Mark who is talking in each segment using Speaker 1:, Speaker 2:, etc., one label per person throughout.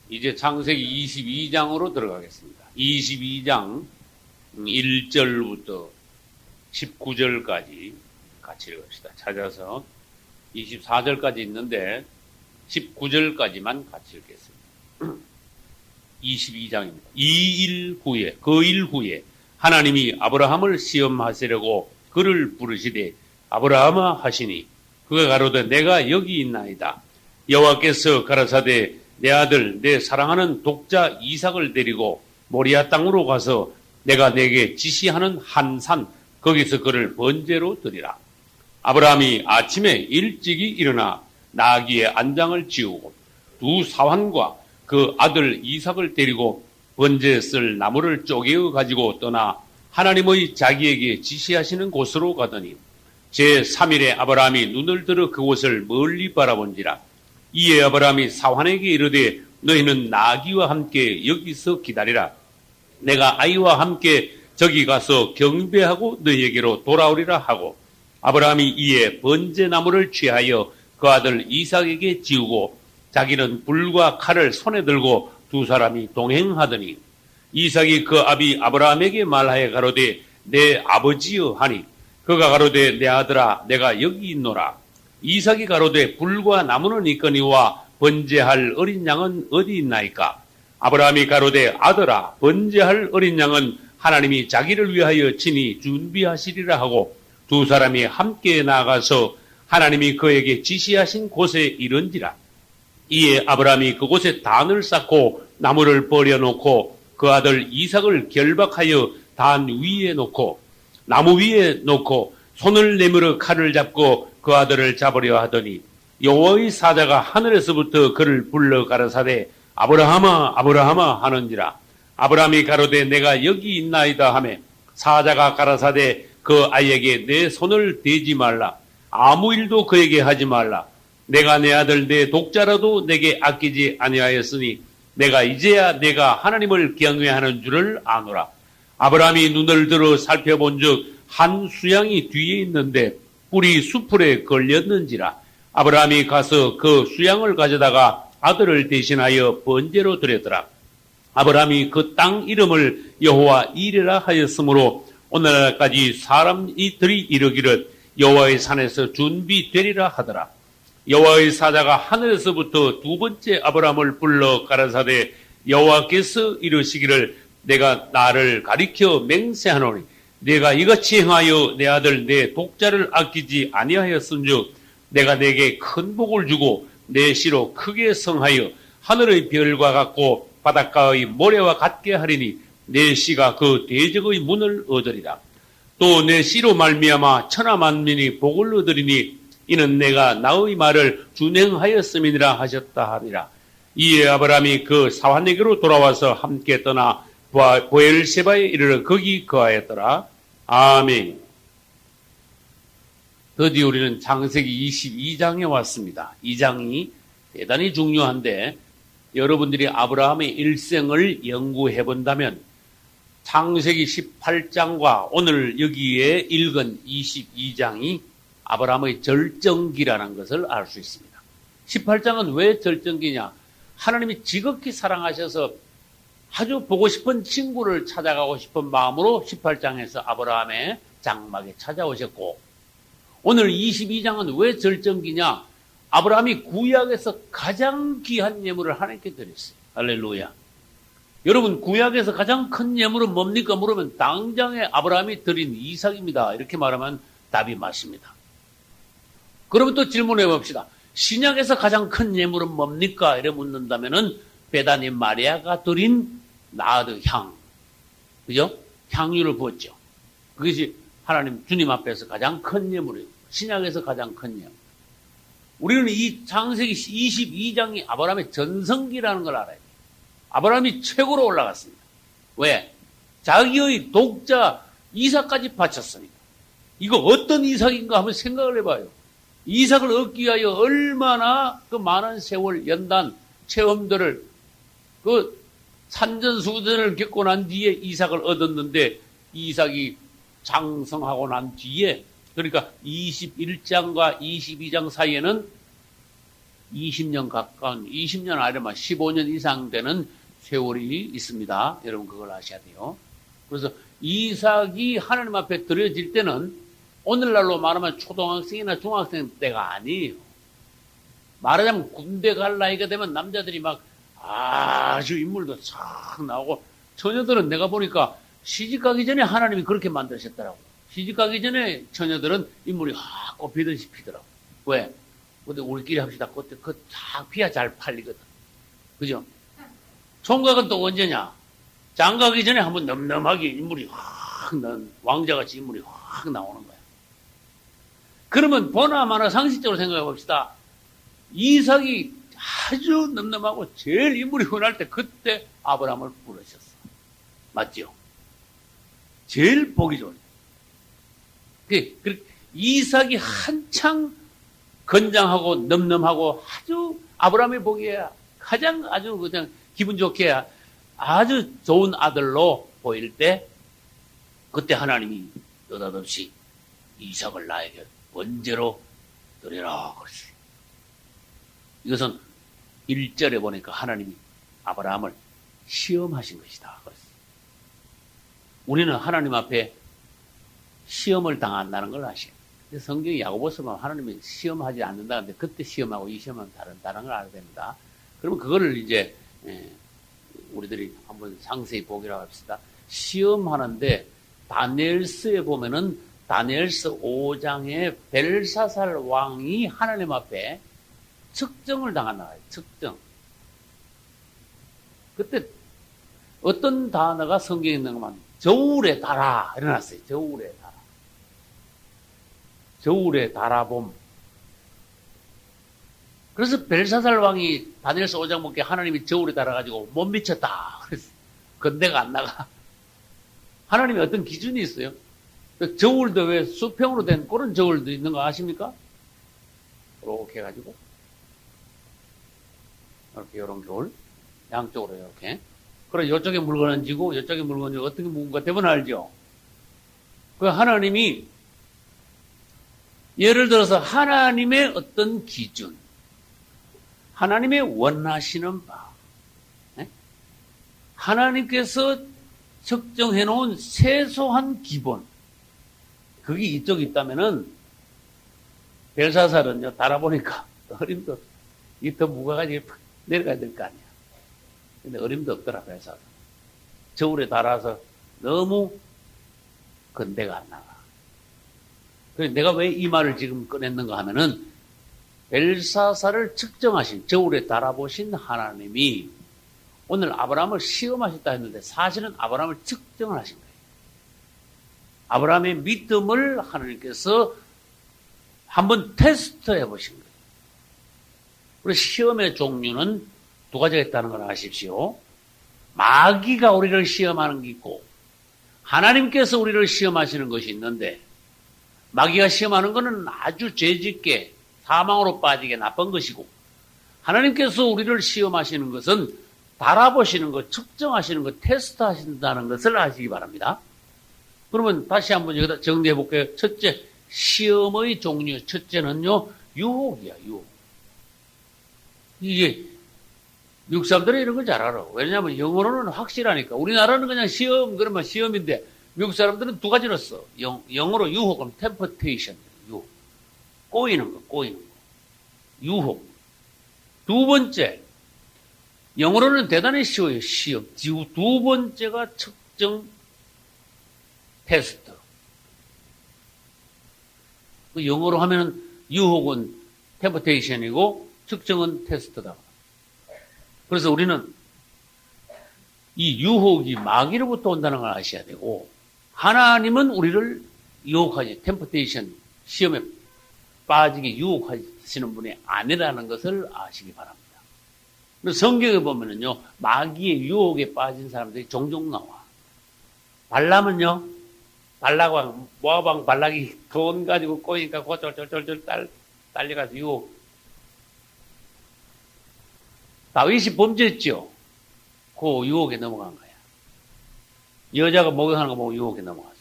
Speaker 1: 이제 창세기 22장으로 들어가겠습니다. 22장 1절부터 19절까지 같이 읽읍시다. 찾아서 24절까지 있는데 19절까지만 같이 읽겠습니다. 22장입니다. 그 일 후에 하나님이 아브라함을 시험하시려고 그를 부르시되 아브라함아 하시니 그가 가로되 내가 여기 있나이다. 여호와께서 가라사대 내 아들 내 사랑하는 독자 이삭을 데리고 모리아 땅으로 가서 내가 내게 지시하는 한 산 거기서 그를 번제로 드리라. 아브라함이 아침에 일찍이 일어나 나귀의 안장을 지우고 두 사환과 그 아들 이삭을 데리고 번제에 쓸 나무를 쪼개어 가지고 떠나 하나님의 자기에게 지시하시는 곳으로 가더니 제3일에 아브라함이 눈을 들어 그곳을 멀리 바라본지라. 이에 아브라함이 사환에게 이르되 너희는 나귀와 함께 여기서 기다리라. 내가 아이와 함께 저기 가서 경배하고 너희에게로 돌아오리라 하고 아브라함이 이에 번제나무를 취하여 그 아들 이삭에게 지우고 자기는 불과 칼을 손에 들고 두 사람이 동행하더니 이삭이 그 아비 아브라함에게 말하여 가로되 내 아버지여 하니 그가 가로되 내 아들아 내가 여기 있노라. 이삭이 가로되 불과 나무는 있거니와 번제할 어린 양은 어디 있나이까. 아브라함이 가로되 아들아 번제할 어린 양은 하나님이 자기를 위하여 친히 준비하시리라 하고 두 사람이 함께 나가서 하나님이 그에게 지시하신 곳에 이른지라. 이에 아브라함이 그곳에 단을 쌓고 나무를 버려놓고 그 아들 이삭을 결박하여 단 위에 놓고 나무 위에 놓고 손을 내밀어 칼을 잡고 그 아들을 잡으려 하더니 여호와의 사자가 하늘에서부터 그를 불러 가라사대 아브라함아 아브라함아 하는지라. 아브라함이 가로되 내가 여기 있나이다 하매 사자가 가라사대 그 아이에게 내 손을 대지 말라. 아무 일도 그에게 하지 말라. 내가 내 아들 내 독자라도 내게 아끼지 아니하였으니 내가 이제야 내가 하나님을 경외하는 줄을 아노라. 아브라함이 눈을 들어 살펴본즉 한 수양이 뒤에 있는데 뿔이 수풀에 걸렸는지라. 아브라함이 가서 그 수양을 가져다가 아들을 대신하여 번제로 드렸더라. 아브라함이 그 땅 이름을 여호와 이레라 하였으므로 오늘날까지 사람들이 이르기를 여호와의 산에서 준비되리라 하더라. 여호와의 사자가 하늘에서부터 두 번째 아브라함을 불러 가라사대 여호와께서 이르시기를 내가 나를 가리켜 맹세하노니 내가 이같이 행하여 내 아들 내 독자를 아끼지 아니하였은즉 내가 내게 큰 복을 주고 내 씨로 크게 성하여 하늘의 별과 같고 바닷가의 모래와 같게 하리니 내 씨가 그 대적의 문을 얻으리라. 또 내 씨로 말미암아 천하 만민이 복을 얻으리니 이는 내가 나의 말을 준행하였음이니라 하셨다 하리라. 이에 아브라함이 그 사환에게로 돌아와서 함께 떠나 보엘세바에 이르러 거기 거하였더라. 아멘. 드디어 우리는 창세기 22장에 왔습니다. 이 장이 대단히 중요한데 여러분들이 아브라함의 일생을 연구해 본다면 창세기 18장과 오늘 여기에 읽은 22장이 아브라함의 절정기라는 것을 알 수 있습니다. 18장은 왜 절정기냐? 하나님이 지극히 사랑하셔서 아주 보고 싶은 친구를 찾아가고 싶은 마음으로 18장에서 아브라함의 장막에 찾아오셨고 오늘 22장은 왜 절정기냐? 아브라함이 구약에서 가장 귀한 예물을 하나님께 드렸어요. 할렐루야. 여러분 구약에서 가장 큰 예물은 뭡니까? 물으면 당장에 아브라함이 드린 이삭입니다. 이렇게 말하면 답이 맞습니다. 그러면 또 질문해 봅시다. 신약에서 가장 큰 예물은 뭡니까? 이래 묻는다면은 베다니 마리아가 드린 나드 향. 그죠? 향유를 부었죠. 그것이 하나님 주님 앞에서 가장 큰 예물이에요. 신약에서 가장 큰 예물. 우리는 이 창세기 22장이 아브라함의 전성기라는 걸 알아야 돼요. 아브라함이 최고로 올라갔습니다. 왜? 자기의 독자 이삭까지 바쳤으니까. 이거 어떤 이삭인가 한번 생각을 해봐요. 이삭을 얻기 위하여 얼마나 그 많은 세월 연단 체험들을 그 산전수전을 겪고 난 뒤에 이삭을 얻었는데 이삭이 장성하고 난 뒤에 그러니까 21장과 22장 사이에는 20년 가까운, 20년 아니면 15년 이상 되는 세월이 있습니다. 여러분 그걸 아셔야 돼요. 그래서 이삭이 하나님 앞에 드려질 때는 오늘날로 말하면 초등학생이나 중학생 때가 아니에요. 말하자면 군대 갈 나이가 되면 남자들이 막 아주 인물도 싹 나오고, 처녀들은 내가 보니까 시집 가기 전에 하나님이 그렇게 만드셨더라고. 시집 가기 전에 처녀들은 인물이 확 꼽히듯이 피더라고. 왜? 근데 우리끼리 합시다. 그때 다 피야 잘 팔리거든. 그죠? 총각은 또 언제냐? 장가기 전에 한번 넘넘하게 인물이 확 왕자같이 인물이 확 나오는 거야. 그러면 보나마나 상식적으로 생각해 봅시다. 이삭이 아주 넘넘하고 제일 인물이 흔할 때 그때 아브라함을 부르셨어. 맞죠? 제일 보기 좋은. 이삭이 한창 건장하고 넘넘하고 아주 아브라함이 보기에 가장 아주 그냥 기분 좋게 아주 좋은 아들로 보일 때 그때 하나님이 느닷없이 이삭을 나에게 번제로 드리라 그랬어요. 이것은 1절에 보니까 하나님이 아브라함을 시험하신 것이다 그랬어요. 우리는 하나님 앞에 시험을 당한다는 걸 아셔요. 성경이 야고보서 보면 하나님이 시험하지 않는다는데 그때 시험하고 이 시험은 다른 걸 알아야 됩니다. 그러면 그거를 이제 우리들이 한번 상세히 보기로 합시다. 시험하는데 다니엘서에 보면은 다니엘서 5장에 벨사살 왕이 하나님 앞에 측정을 당한다. 측정. 그때 어떤 단어가 성경에 있는 것만 저울에 달아 일어났어요. 저울에 달아. 저울에 달아봄. 그래서 벨사살 왕이 다니엘서 5장 먹게 하나님이 저울에 달아가지고 못 미쳤다. 그래서 건대가 안 나가. 하나님이 어떤 기준이 있어요. 저울도 왜 수평으로 된 그런 저울도 있는 거 아십니까? 이렇게 해가지고 이렇게 이런 저울 양쪽으로 이렇게. 그래 이쪽에 물건을 얹고 이쪽에 물건을 어떻게 묶은가 대부분 알죠. 그 하나님이 예를 들어서 하나님의 어떤 기준, 하나님의 원하시는 바, 하나님께서 측정해 놓은 세소한 기본, 그게 이쪽에 있다면은 벨사살은요 달아보니까 어림도 없어. 이 더 무거워가지고 내려가야 될 거 아니야. 근데 어림도 없더라 벨사살. 저울에 달아서 너무 건대가 안 나가. 그래서 내가 왜 이 말을 지금 꺼냈는가 하면은 벨사살을 측정하신 저울에 달아보신 하나님이 오늘 아브라함을 시험하셨다 했는데 사실은 아브라함을 측정을 하신 거예요. 아브라함의 믿음을 하나님께서 한번 테스트해 보신 거예요. 그래서 시험의 종류는 두 가지가 있다는 걸 아십시오. 마귀가 우리를 시험하는 게 있고 하나님께서 우리를 시험하시는 것이 있는데 마귀가 시험하는 것은 아주 죄짓게 사망으로 빠지게 나쁜 것이고 하나님께서 우리를 시험하시는 것은 달아보시는 것, 측정하시는 것, 테스트하신다는 것을 아시기 바랍니다. 그러면 다시 한번 여기다 정리해 볼게요. 첫째, 시험의 종류. 첫째는요, 유혹이야, 유혹. 이게 미국 사람들은 이런 걸 잘 알아. 왜냐하면 영어로는 확실하니까. 우리나라는 그냥 시험 그러면 시험인데 미국 사람들은 두 가지로 써. 영어로 유혹은 temptation, 유혹. 꼬이는 거. 유혹. 두 번째, 영어로는 대단히 쉬워요. 시험. 두 번째가 측정 테스트. 영어로 하면은 유혹은 temptation이고 측정은 테스트다. 그래서 우리는 이 유혹이 마귀로부터 온다는 걸 아셔야 되고 하나님은 우리를 유혹하지, temptation, 시험에 빠지게 유혹하시는 분이 아니라는 것을 아시기 바랍니다. 성경에 보면은요, 마귀의 유혹에 빠진 사람들이 종종 나와. 발람은요, 발락왕, 모압왕 발락이 돈 가지고 꼬이니까 고쫄쫄쫄쫄 딸려가서 유혹. 다윗이 범죄했죠. 그 유혹에 넘어간 거야. 여자가 목욕하는 거 보고 유혹에 넘어갔어.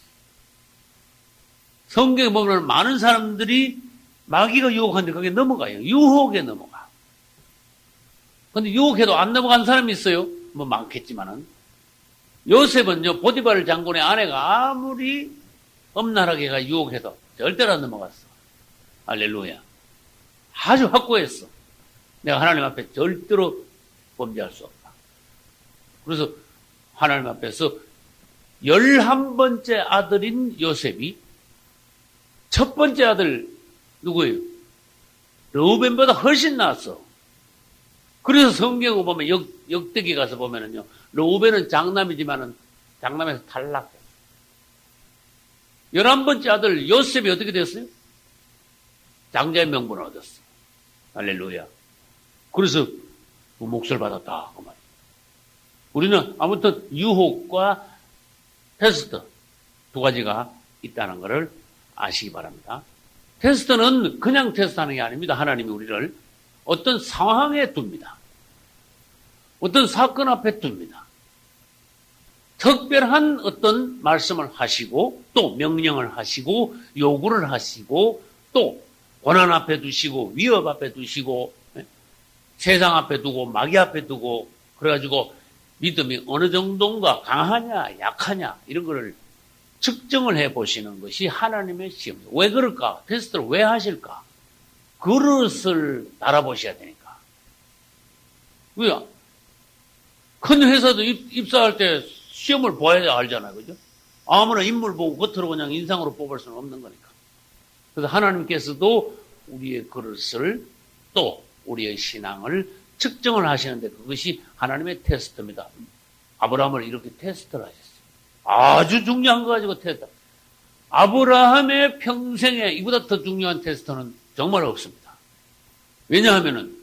Speaker 1: 성경에 보면 많은 사람들이 마귀가 유혹하는데 거기에 넘어가요. 유혹에 넘어가. 근데 유혹해도 안 넘어간 사람이 있어요. 뭐 많겠지만은. 요셉은요, 보디발 장군의 아내가 아무리 엄란하게가 유혹해도 절대로 안 넘어갔어. 할렐루야. 아주 확고했어. 내가 하나님 앞에 절대로 범죄할 수 없다. 그래서 하나님 앞에서 11번째 아들인 요셉이 첫 번째 아들 누구예요? 르우벤보다 훨씬 나았어. 그래서 성경을 보면 역대기 가서 보면은요, 르우벤은 장남이지만은 장남에서 탈락했어. 11번째 아들 요셉이 어떻게 됐어요? 장자의 명분을 얻었어. 할렐루야. 그래서 그 몫을 받았다. 그 말이에요. 우리는 아무튼 유혹과 테스트 두 가지가 있다는 것을 아시기 바랍니다. 테스트는 그냥 테스트하는 게 아닙니다. 하나님이 우리를 어떤 상황에 둡니다. 어떤 사건 앞에 둡니다. 특별한 어떤 말씀을 하시고 또 명령을 하시고 요구를 하시고 또 고난 앞에 두시고 위협 앞에 두시고 세상 앞에 두고 마귀 앞에 두고 그래가지고 믿음이 어느 정도인가 강하냐 약하냐 이런 거를 측정을 해보시는 것이 하나님의 시험이에요. 왜 그럴까? 테스트를 왜 하실까? 그릇을 달아보셔야 되니까. 왜요? 큰 회사도 입사할 때 시험을 봐야 알잖아요. 그죠? 아무나 인물 보고 겉으로 그냥 인상으로 뽑을 수는 없는 거니까. 그래서 하나님께서도 우리의 그릇을 또 우리의 신앙을 측정을 하시는데 그것이 하나님의 테스트입니다. 아브라함을 이렇게 테스트를 하셨어요. 아주 중요한 거 가지고 테스트. 아브라함의 평생에 이보다 더 중요한 테스트는 정말 없습니다. 왜냐하면은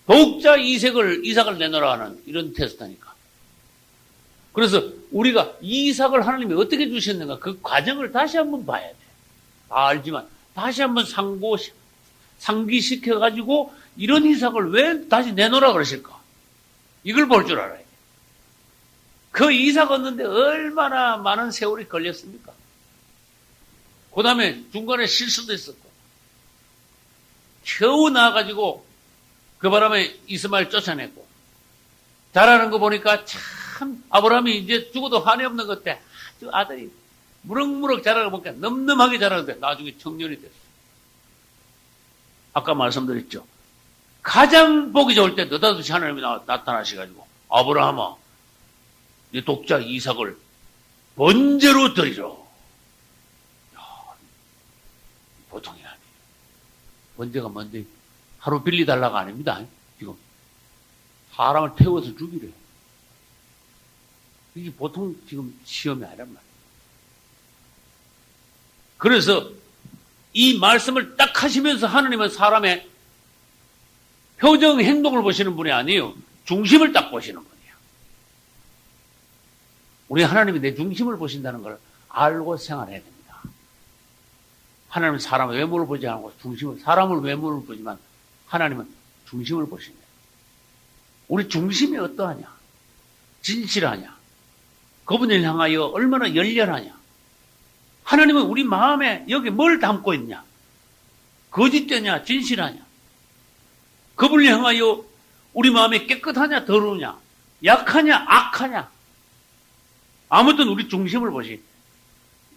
Speaker 1: 독자 이삭을 내놓으라 하는 이런 테스트니까. 그래서 우리가 이삭을 하나님이 어떻게 주셨는가 그 과정을 다시 한번 봐야 돼. 다 알지만 다시 한번 상기시켜가지고 이런 이삭을 왜 다시 내놓으라 그러실까? 이걸 볼 줄 알아야 돼. 그 이삭 얻는데 얼마나 많은 세월이 걸렸습니까? 그 다음에 중간에 실수도 있었고 겨우 나와가지고 그 바람에 이스마엘 쫓아냈고 잘하는 거 보니까 참 아브라함이 이제 죽어도 한이 없는 것 같아. 아주 아들이 무럭무럭 자라고 보니까 넘넘하게 자라는데 나중에 청년이 됐어. 아까 말씀드렸죠. 가장 보기 좋을 때 느닷없이 하나님이 나타나셔가지고 아브라함아 네 독자 이삭을 번제로 드리라. 보통이 아니에요. 번제가 뭔데 하루 빌리달라가 아닙니다. 지금 사람을 태워서 죽이래요. 이게 보통 지금 시험이 아니란 말이에요. 그래서 이 말씀을 딱 하시면서 하나님은 사람의 표정, 행동을 보시는 분이 아니에요. 중심을 딱 보시는 분이에요. 우리 하나님이 내 중심을 보신다는 걸 알고 생활해야 됩니다. 하나님은 사람의 외모를 보지 않고 사람을 외모를 보지만 하나님은 중심을 보십니다. 우리 중심이 어떠하냐? 진실하냐? 그분을 향하여 얼마나 열렬하냐? 하나님은 우리 마음에 여기 뭘 담고 있냐? 거짓되냐? 진실하냐? 그분을 향하여 우리 마음이 깨끗하냐? 더러우냐? 약하냐? 악하냐? 아무튼 우리 중심을 보시.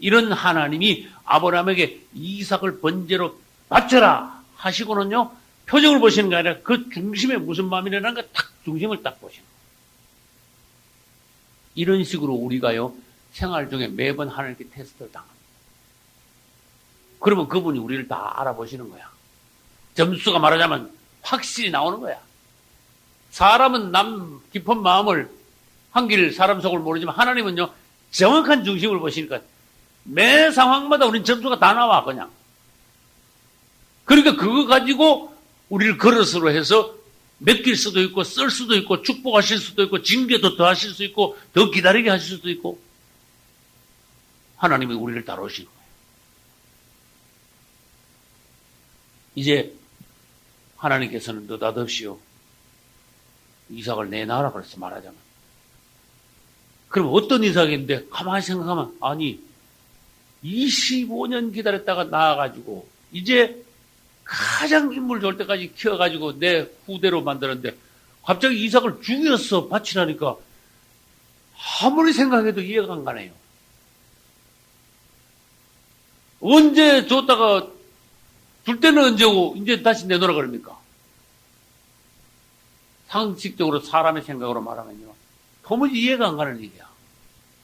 Speaker 1: 이런 하나님이 아브라함에게 이삭을 번제로 바쳐라 하시고는요. 표정을 보시는 게 아니라 그 중심에 무슨 마음이라는 거 딱 중심을 딱 보시는 거예요. 이런 식으로 우리가요. 생활 중에 매번 하나님께 테스트를 당합니다. 그러면 그분이 우리를 다 알아보시는 거야. 점수가 말하자면 확실히 나오는 거야. 사람은 남 깊은 마음을 한길 사람 속을 모르지만 하나님은요. 정확한 중심을 보시니까 매 상황마다 우리는 점수가 다 나와 그냥. 그러니까 그거 가지고 우리를 그릇으로 해서 맡길 수도 있고 쓸 수도 있고 축복하실 수도 있고 징계도 더 하실 수 있고 더 기다리게 하실 수도 있고 하나님이 우리를 다루시는 거예요. 이제 하나님께서는 느닷없이요 이삭을 내놔라 그랬어 말하자면. 그럼 어떤 이삭인데 가만히 생각하면 아니 25년 기다렸다가 나와가지고 이제 가장 인물 좋을 때까지 키워가지고 내 후대로 만들었는데 갑자기 이삭을 죽여서 바치라니까 아무리 생각해도 이해가 안 가네요. 언제 줬다가 줄 때는 언제 오고 이제 다시 내놓으라 그럽니까? 상식적으로 사람의 생각으로 말하면요. 도무지 이해가 안 가는 일이야.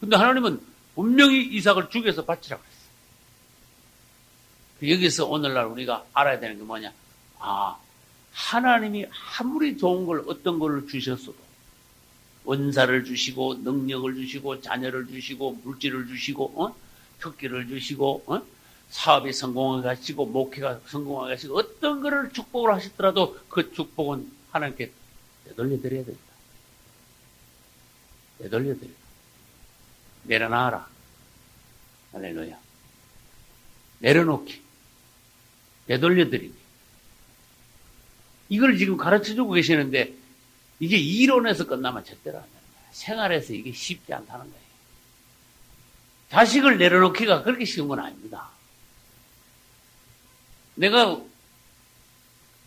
Speaker 1: 근데 하나님은 분명히 이삭을 죽여서 바치라고 했어. 여기서 오늘날 우리가 알아야 되는 게 뭐냐? 하나님이 아무리 좋은 걸 어떤 걸 주셨어도 은사를 주시고 능력을 주시고 자녀를 주시고 물질을 주시고 특기를 주시고 사업이 성공하게 하시고 목회가 성공하게 하시고 어떤 거를 축복을 하시더라도 그 축복은 하나님께 되돌려드려야 된다. 되돌려드려. 내려놔라. 할렐루야. 내려놓기. 되돌려드리기. 이걸 지금 가르쳐주고 계시는데 이게 이론에서 끝나면 절대로 안 되는 거야. 생활에서 이게 쉽지 않다는 거예요. 자식을 내려놓기가 그렇게 쉬운 건 아닙니다. 내가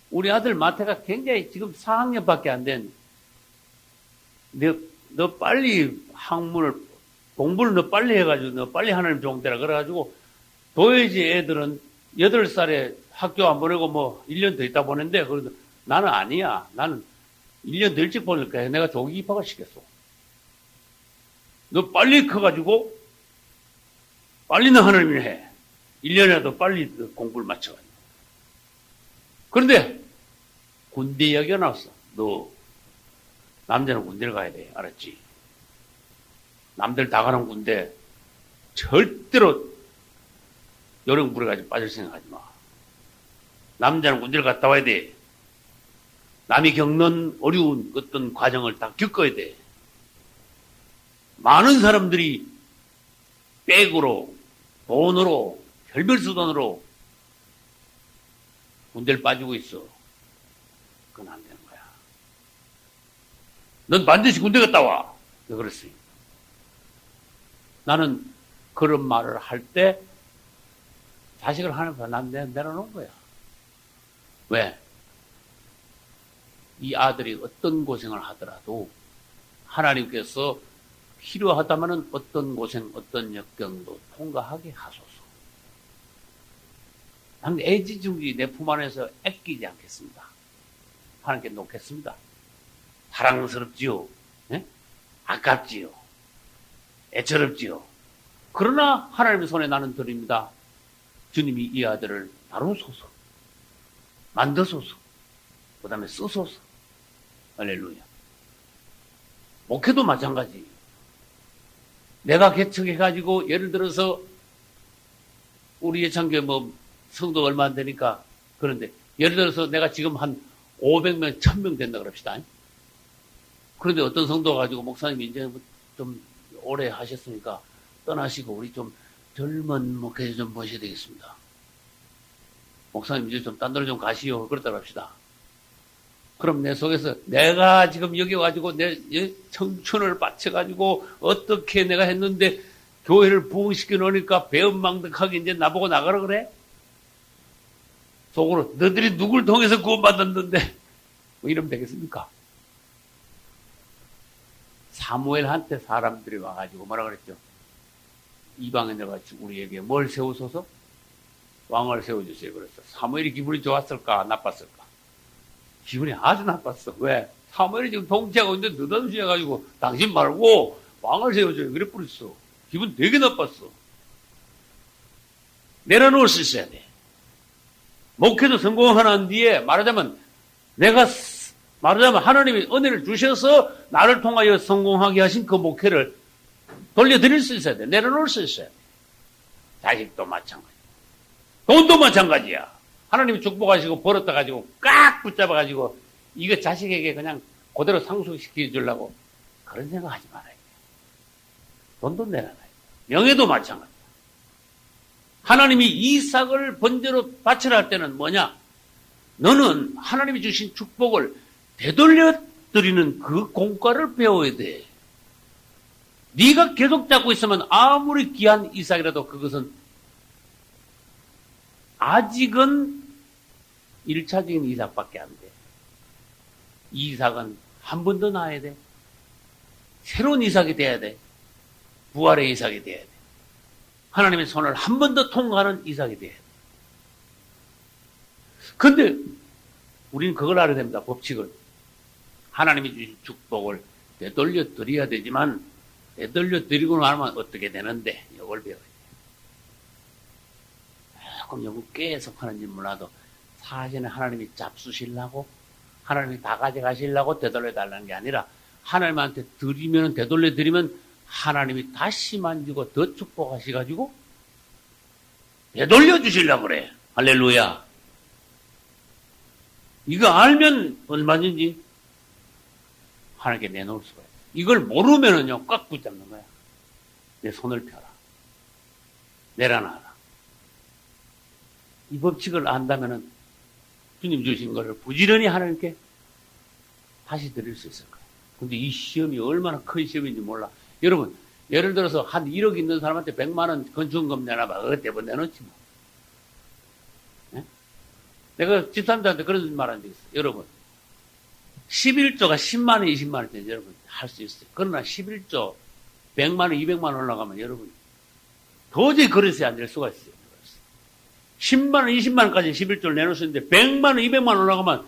Speaker 1: 우리 아들 마태가 굉장히 지금 4학년밖에 안 된 너 빨리 학문을 공부를 너 빨리 해가지고 너 빨리 하나님 종되라 그래가지고 도예지 애들은 8살에 학교 안 보내고 뭐 1년 더 있다 보낸대. 그래도 나는 아니야. 나는 1년 더 일찍 보낼 거야. 내가 조기 입학을 시켰어. 너 빨리 커가지고 빨리 너 하나님을 해. 1년이라도 빨리 공부를 마쳐가지고. 그런데 군대 이야기가 나왔어. 너 남자는 군대를 가야 돼. 알았지? 남들 다 가는 군대 절대로 요령 부려가지고 빠질 생각하지 마. 남자는 군대를 갔다 와야 돼. 남이 겪는 어려운 어떤 과정을 다 겪어야 돼. 많은 사람들이 백으로, 돈으로, 별별 수단으로 군대를 빠지고 있어. 그건 안 되는 거야. 넌 반드시 군대 갔다 와. 왜 그랬어요? 나는 그런 말을 할 때 자식을 하나님 앞에 내려놓은 거야. 왜? 이 아들이 어떤 고생을 하더라도 하나님께서 필요하다면 어떤 고생, 어떤 역경도 통과하게 하소서. 나는 애지중지 내 품 안에서 아끼지 않겠습니다. 하나님께 놓겠습니다. 사랑스럽지요. 네? 아깝지요. 애처롭지요. 그러나 하나님의 손에 나는 드립니다. 주님이 이 아들을 다루소서. 만드소서. 그 다음에 쓰소서. 할렐루야. 목회도 마찬가지. 내가 개척해가지고 예를 들어서 우리 예창교회 뭐 성도 얼마 안 되니까 그런데 예를 들어서 내가 지금 한 500명, 1000명 된다 그럽시다. 그런데 어떤 성도가 가지고 목사님이 이제 좀 오래 하셨으니까 떠나시고 우리 좀 젊은 목회 좀 모셔야 되겠습니다. 목사님 이제 좀 딴 데로 좀 가시오. 그렇다고 합시다. 그럼 내 속에서 내가 지금 여기 와가지고 내 청춘을 바쳐가지고 어떻게 내가 했는데 교회를 부흥시켜 놓으니까 배은망덕하게 이제 나보고 나가라 그래? 속으로 너희들이 누굴 통해서 구원받았는데 뭐 이러면 되겠습니까? 사무엘한테 사람들이 와가지고 뭐라 그랬죠? 이방에 내가지고 우리에게 뭘 세우소서? 왕을 세워주세요. 그랬어. 사무엘이 기분이 좋았을까? 나빴을까? 기분이 아주 나빴어. 왜? 사무엘이 지금 통치하고 있는데 느닷없이해가지고 당신 말고 왕을 세워줘요. 그래 버렸어. 기분 되게 나빴어. 내려놓을 수 있어야 돼. 목회도 성공하는 뒤에 말하자면 하나님이 은혜를 주셔서 나를 통하여 성공하게 하신 그 목회를 돌려드릴 수 있어야 돼. 내려놓을 수 있어야 돼. 자식도 마찬가지. 돈도 마찬가지야. 하나님이 축복하시고 벌었다 가지고 꽉 붙잡아가지고 이거 자식에게 그냥 그대로 상속시켜 주려고 그런 생각하지 말아야 돼. 돈도 내려놔야 돼. 명예도 마찬가지야. 하나님이 이삭을 번제로 바치라 할 때는 뭐냐? 너는 하나님이 주신 축복을 되돌려 드리는 그 공과를 배워야 돼. 네가 계속 잡고 있으면 아무리 귀한 이삭이라도 그것은 아직은 1차적인 이삭밖에 안 돼. 이삭은 한 번 더 낳아야 돼. 새로운 이삭이 돼야 돼. 부활의 이삭이 돼야 돼. 하나님의 손을 한 번 더 통과하는 이삭이 돼야 돼. 근데 우리는 그걸 알아야 됩니다. 법칙을. 하나님이 주신 축복을 되돌려 드려야 되지만 되돌려 드리고 나면 어떻게 되는데 이걸 배워야 돼요. 조금 요거 계속 하는지 몰라도 사실은 하나님이 잡수시려고 하나님이 다 가져가시려고 되돌려 달라는 게 아니라 하나님한테 드리면 되돌려 드리면 하나님이 다시 만지고 더 축복하셔가지고 되돌려 주시려고 그래. 할렐루야. 이거 알면 얼마든지 하나님께 내놓을 수가 있어요. 이걸 모르면은요, 꽉 붙잡는 거야. 내 손을 펴라. 내려놔라. 이 법칙을 안다면은 주님 주신 것을 부지런히 하나님께 다시 드릴 수 있을 거예요. 근데 이 시험이 얼마나 큰 시험인지 몰라. 여러분, 예를 들어서 한 1억 있는 사람한테 100만 원 건축금 내놔봐. 그것 때문에 내놓지 뭐. 네? 내가 집사람들한테 그런 말 한 적 있어요. 여러분, 11조가 10만 원, 20만 원짜리 여러분 할 수 있어요. 그러나 11조 100만 원, 200만 원 올라가면 여러분 도저히 그릇에 앉을 수가 있어요. 10만 원, 20만 원까지 11조를 내놓을 수 있는데 100만 원, 200만 원 올라가면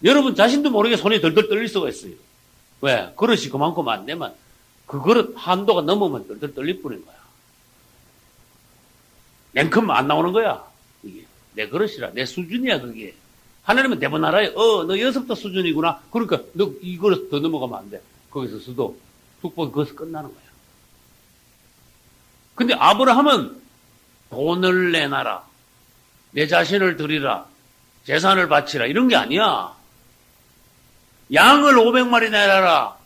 Speaker 1: 여러분 자신도 모르게 손이 덜덜 떨릴 수가 있어요. 왜? 그릇이 그만큼 안 되면 그 그릇 한도가 넘으면 덜덜 떨릴 뿐인 거야. 냉큼 안 나오는 거야. 이게 내 그릇이라 내 수준이야 그게. 하나님은 대부분 알아요. 너 6도 수준이구나. 그러니까 너 이 그릇 더 넘어가면 안 돼. 거기서 수도 축복이 거기서 끝나는 거야. 근데 아브라함은 돈을 내놔라. 내 자신을 드리라. 재산을 바치라. 이런 게 아니야. 양을 500마리 내놔라.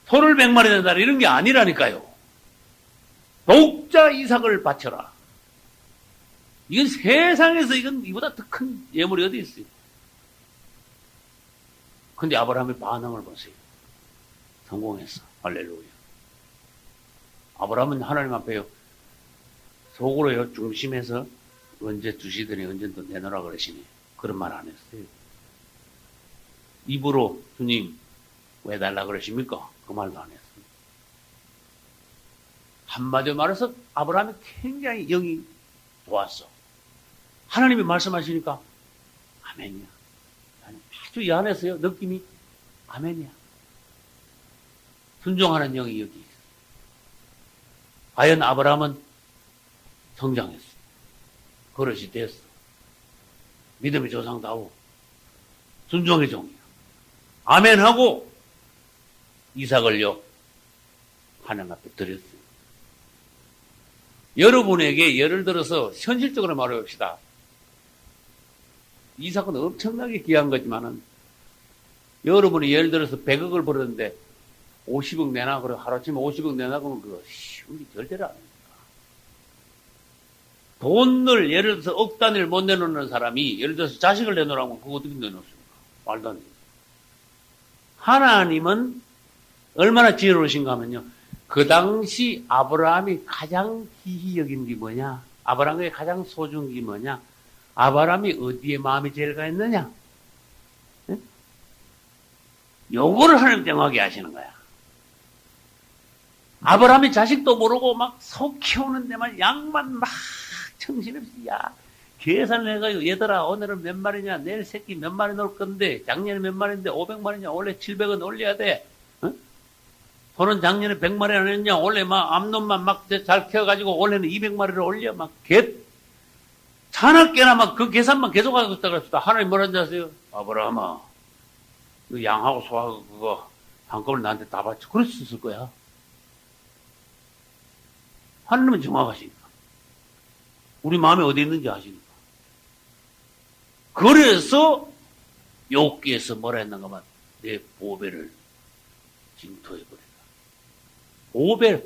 Speaker 1: 소를 100마리 내놔라. 이런 게 아니라니까요. 독자 이삭을 바쳐라. 이건 세상에서 이건 이보다 더 큰 예물이 어디 있어요. 근데 아브라함의 반응을 보세요. 성공했어. 할렐루야. 아브라함은 하나님 앞에요. 속으로요. 중심에서 언제 주시더니 언제 또 내놓으라 그러시니. 그런 말 안 했어요. 입으로 주님 왜 달라 그러십니까? 그 말도 안 했어요. 한마디로 말해서 아브라함이 굉장히 영이 좋았어. 하나님이 말씀하시니까 아멘이야. 아주 이 안에서요. 느낌이 아멘이야. 순종하는 영이 여기 있어. 과연 아브라함은 성장했어. 그릇이 됐어. 믿음의 조상다워. 순종의 종이야. 아멘하고 이삭을요. 하나님 앞에 드렸어요. 여러분에게 예를 들어서 현실적으로 말해봅시다. 이삭은 엄청나게 귀한 거지만은 여러분이 예를 들어서 100억을 벌었는데 50억 내놔 그래 하루아침에 50억 내놔 그러면 그거 쉬운 게 절대로 아닙니다. 돈을 예를 들어서 억 단위를 못 내놓는 사람이 예를 들어서 자식을 내놓으라면 그거 어떻게 내놓습니까? 말도 안 돼요. 하나님은 얼마나 지혜로우신가 하면요. 그 당시 아브라함이 가장 귀히 여긴 게 뭐냐? 아브라함에게 가장 소중한 게 뭐냐? 아브라함이 어디에 마음이 제일 가 있느냐? 네? 요거를 하나님 정확히 아시는 거야. 아브라함이 자식도 모르고 막 소 키우는 데만 양만 막 정신없이 계산을 해가지고 얘들아 오늘은 몇 마리냐 내일 새끼 몇 마리 놓을 건데 작년에 몇 마리인데 500마리냐 원래 700원 올려야 돼. 소는 작년에 100마리 안 했냐 원래 막 암놈만 막 잘 키워가지고 올해는 200마리를 올려 막 자나깨나 막 그 계산만 계속하고 있다가 합시다. 하나님 뭐라는지 아세요? 아브라함아 너 양하고 소하고 그거 한꺼번에 나한테 다 바쳐. 그럴 수 있을 거야. 하나님은 정확하시니까. 우리 마음에 어디 있는지 아시니까. 그래서 욥기에서 뭐라 했는가 하면 내 보배를 징토해버린다. 보배.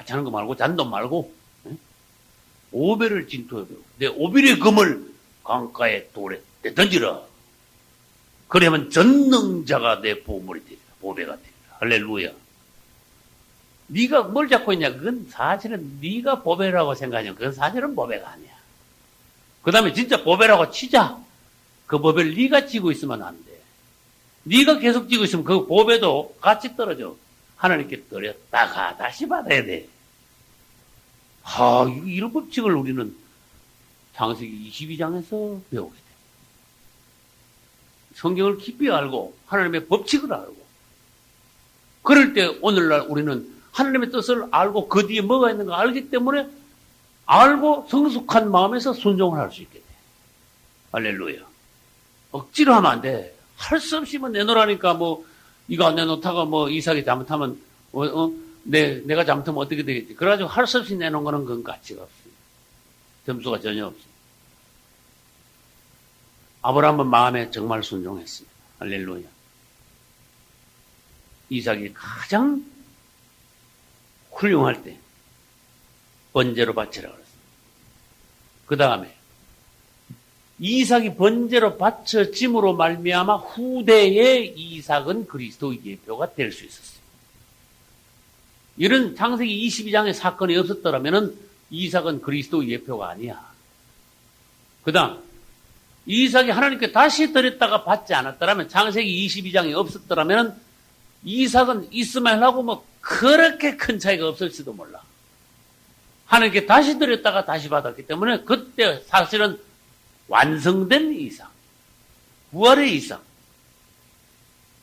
Speaker 1: 자는 거 말고 잔돈 말고 보배를 징토해버리고 내 오빌의 금을 강가에 돌에 던지라. 그러면 전능자가 내 보물이 되리라. 보배가 되리라. 할렐루야. 네가 뭘 잡고 있냐? 그건 사실은 네가 보배라고 생각하면 그건 사실은 보배가 아니야. 그 다음에 진짜 보배라고 치자. 그 보배를 네가 쥐고 있으면 안 돼. 네가 계속 지고 있으면 그 보배도 같이 떨어져. 하나님께 드렸다가 다시 받아야 돼. 이런 법칙을 우리는 창세기 22장에서 배우게 돼. 성경을 깊이 알고 하나님의 법칙을 알고 그럴 때 오늘날 우리는 하나님의 뜻을 알고 그 뒤에 뭐가 있는가 알기 때문에 알고 성숙한 마음에서 순종을 할 수 있게 돼. 할렐루야. 억지로 하면 안 돼. 할 수 없이 내놓으라니까 이거 안 내놓다가 이삭이 잘못하면 내가 잘못하면 어떻게 되겠지. 그래가지고 할 수 없이 내놓은 거는 그건 가치가 없어요. 점수가 전혀 없어요. 아브라함은 마음에 정말 순종했습니다. 할렐루야. 이삭이 가장 훌륭할 때 번제로 바치라 그랬습니다. 그 다음에 이삭이 번제로 바쳐짐으로 말미암아 후대의 이삭은 그리스도의 예표가 될 수 있었어요. 이런 창세기 22장의 사건이 없었더라면 이삭은 그리스도의 예표가 아니야. 그 다음 이삭이 하나님께 다시 드렸다가 받지 않았더라면 창세기 22장이 없었더라면 이삭은 이스마엘하고 그렇게 큰 차이가 없을지도 몰라. 하나님께 다시 드렸다가 다시 받았기 때문에 그때 사실은 완성된 이삭, 부활의 이삭,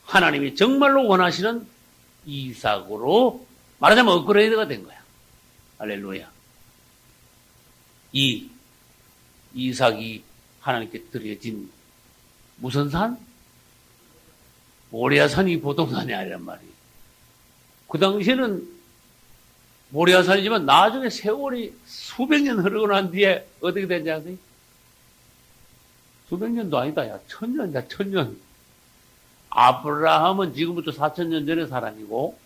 Speaker 1: 하나님이 정말로 원하시는 이삭으로 말하자면 업그레이드가 된 거야. 할렐루야. 이 이삭이 하나님께 드려진 무슨 산? 모리아산이 보통 산이 아니란 말이에요. 그 당시에는 모리아산이지만 나중에 세월이 수백 년 흐르고 난 뒤에 어떻게 된지 아세요? 수백 년도 아니다. 야, 천년이다, 천년. 아브라함은 지금부터 4,000년 전의 사람이고,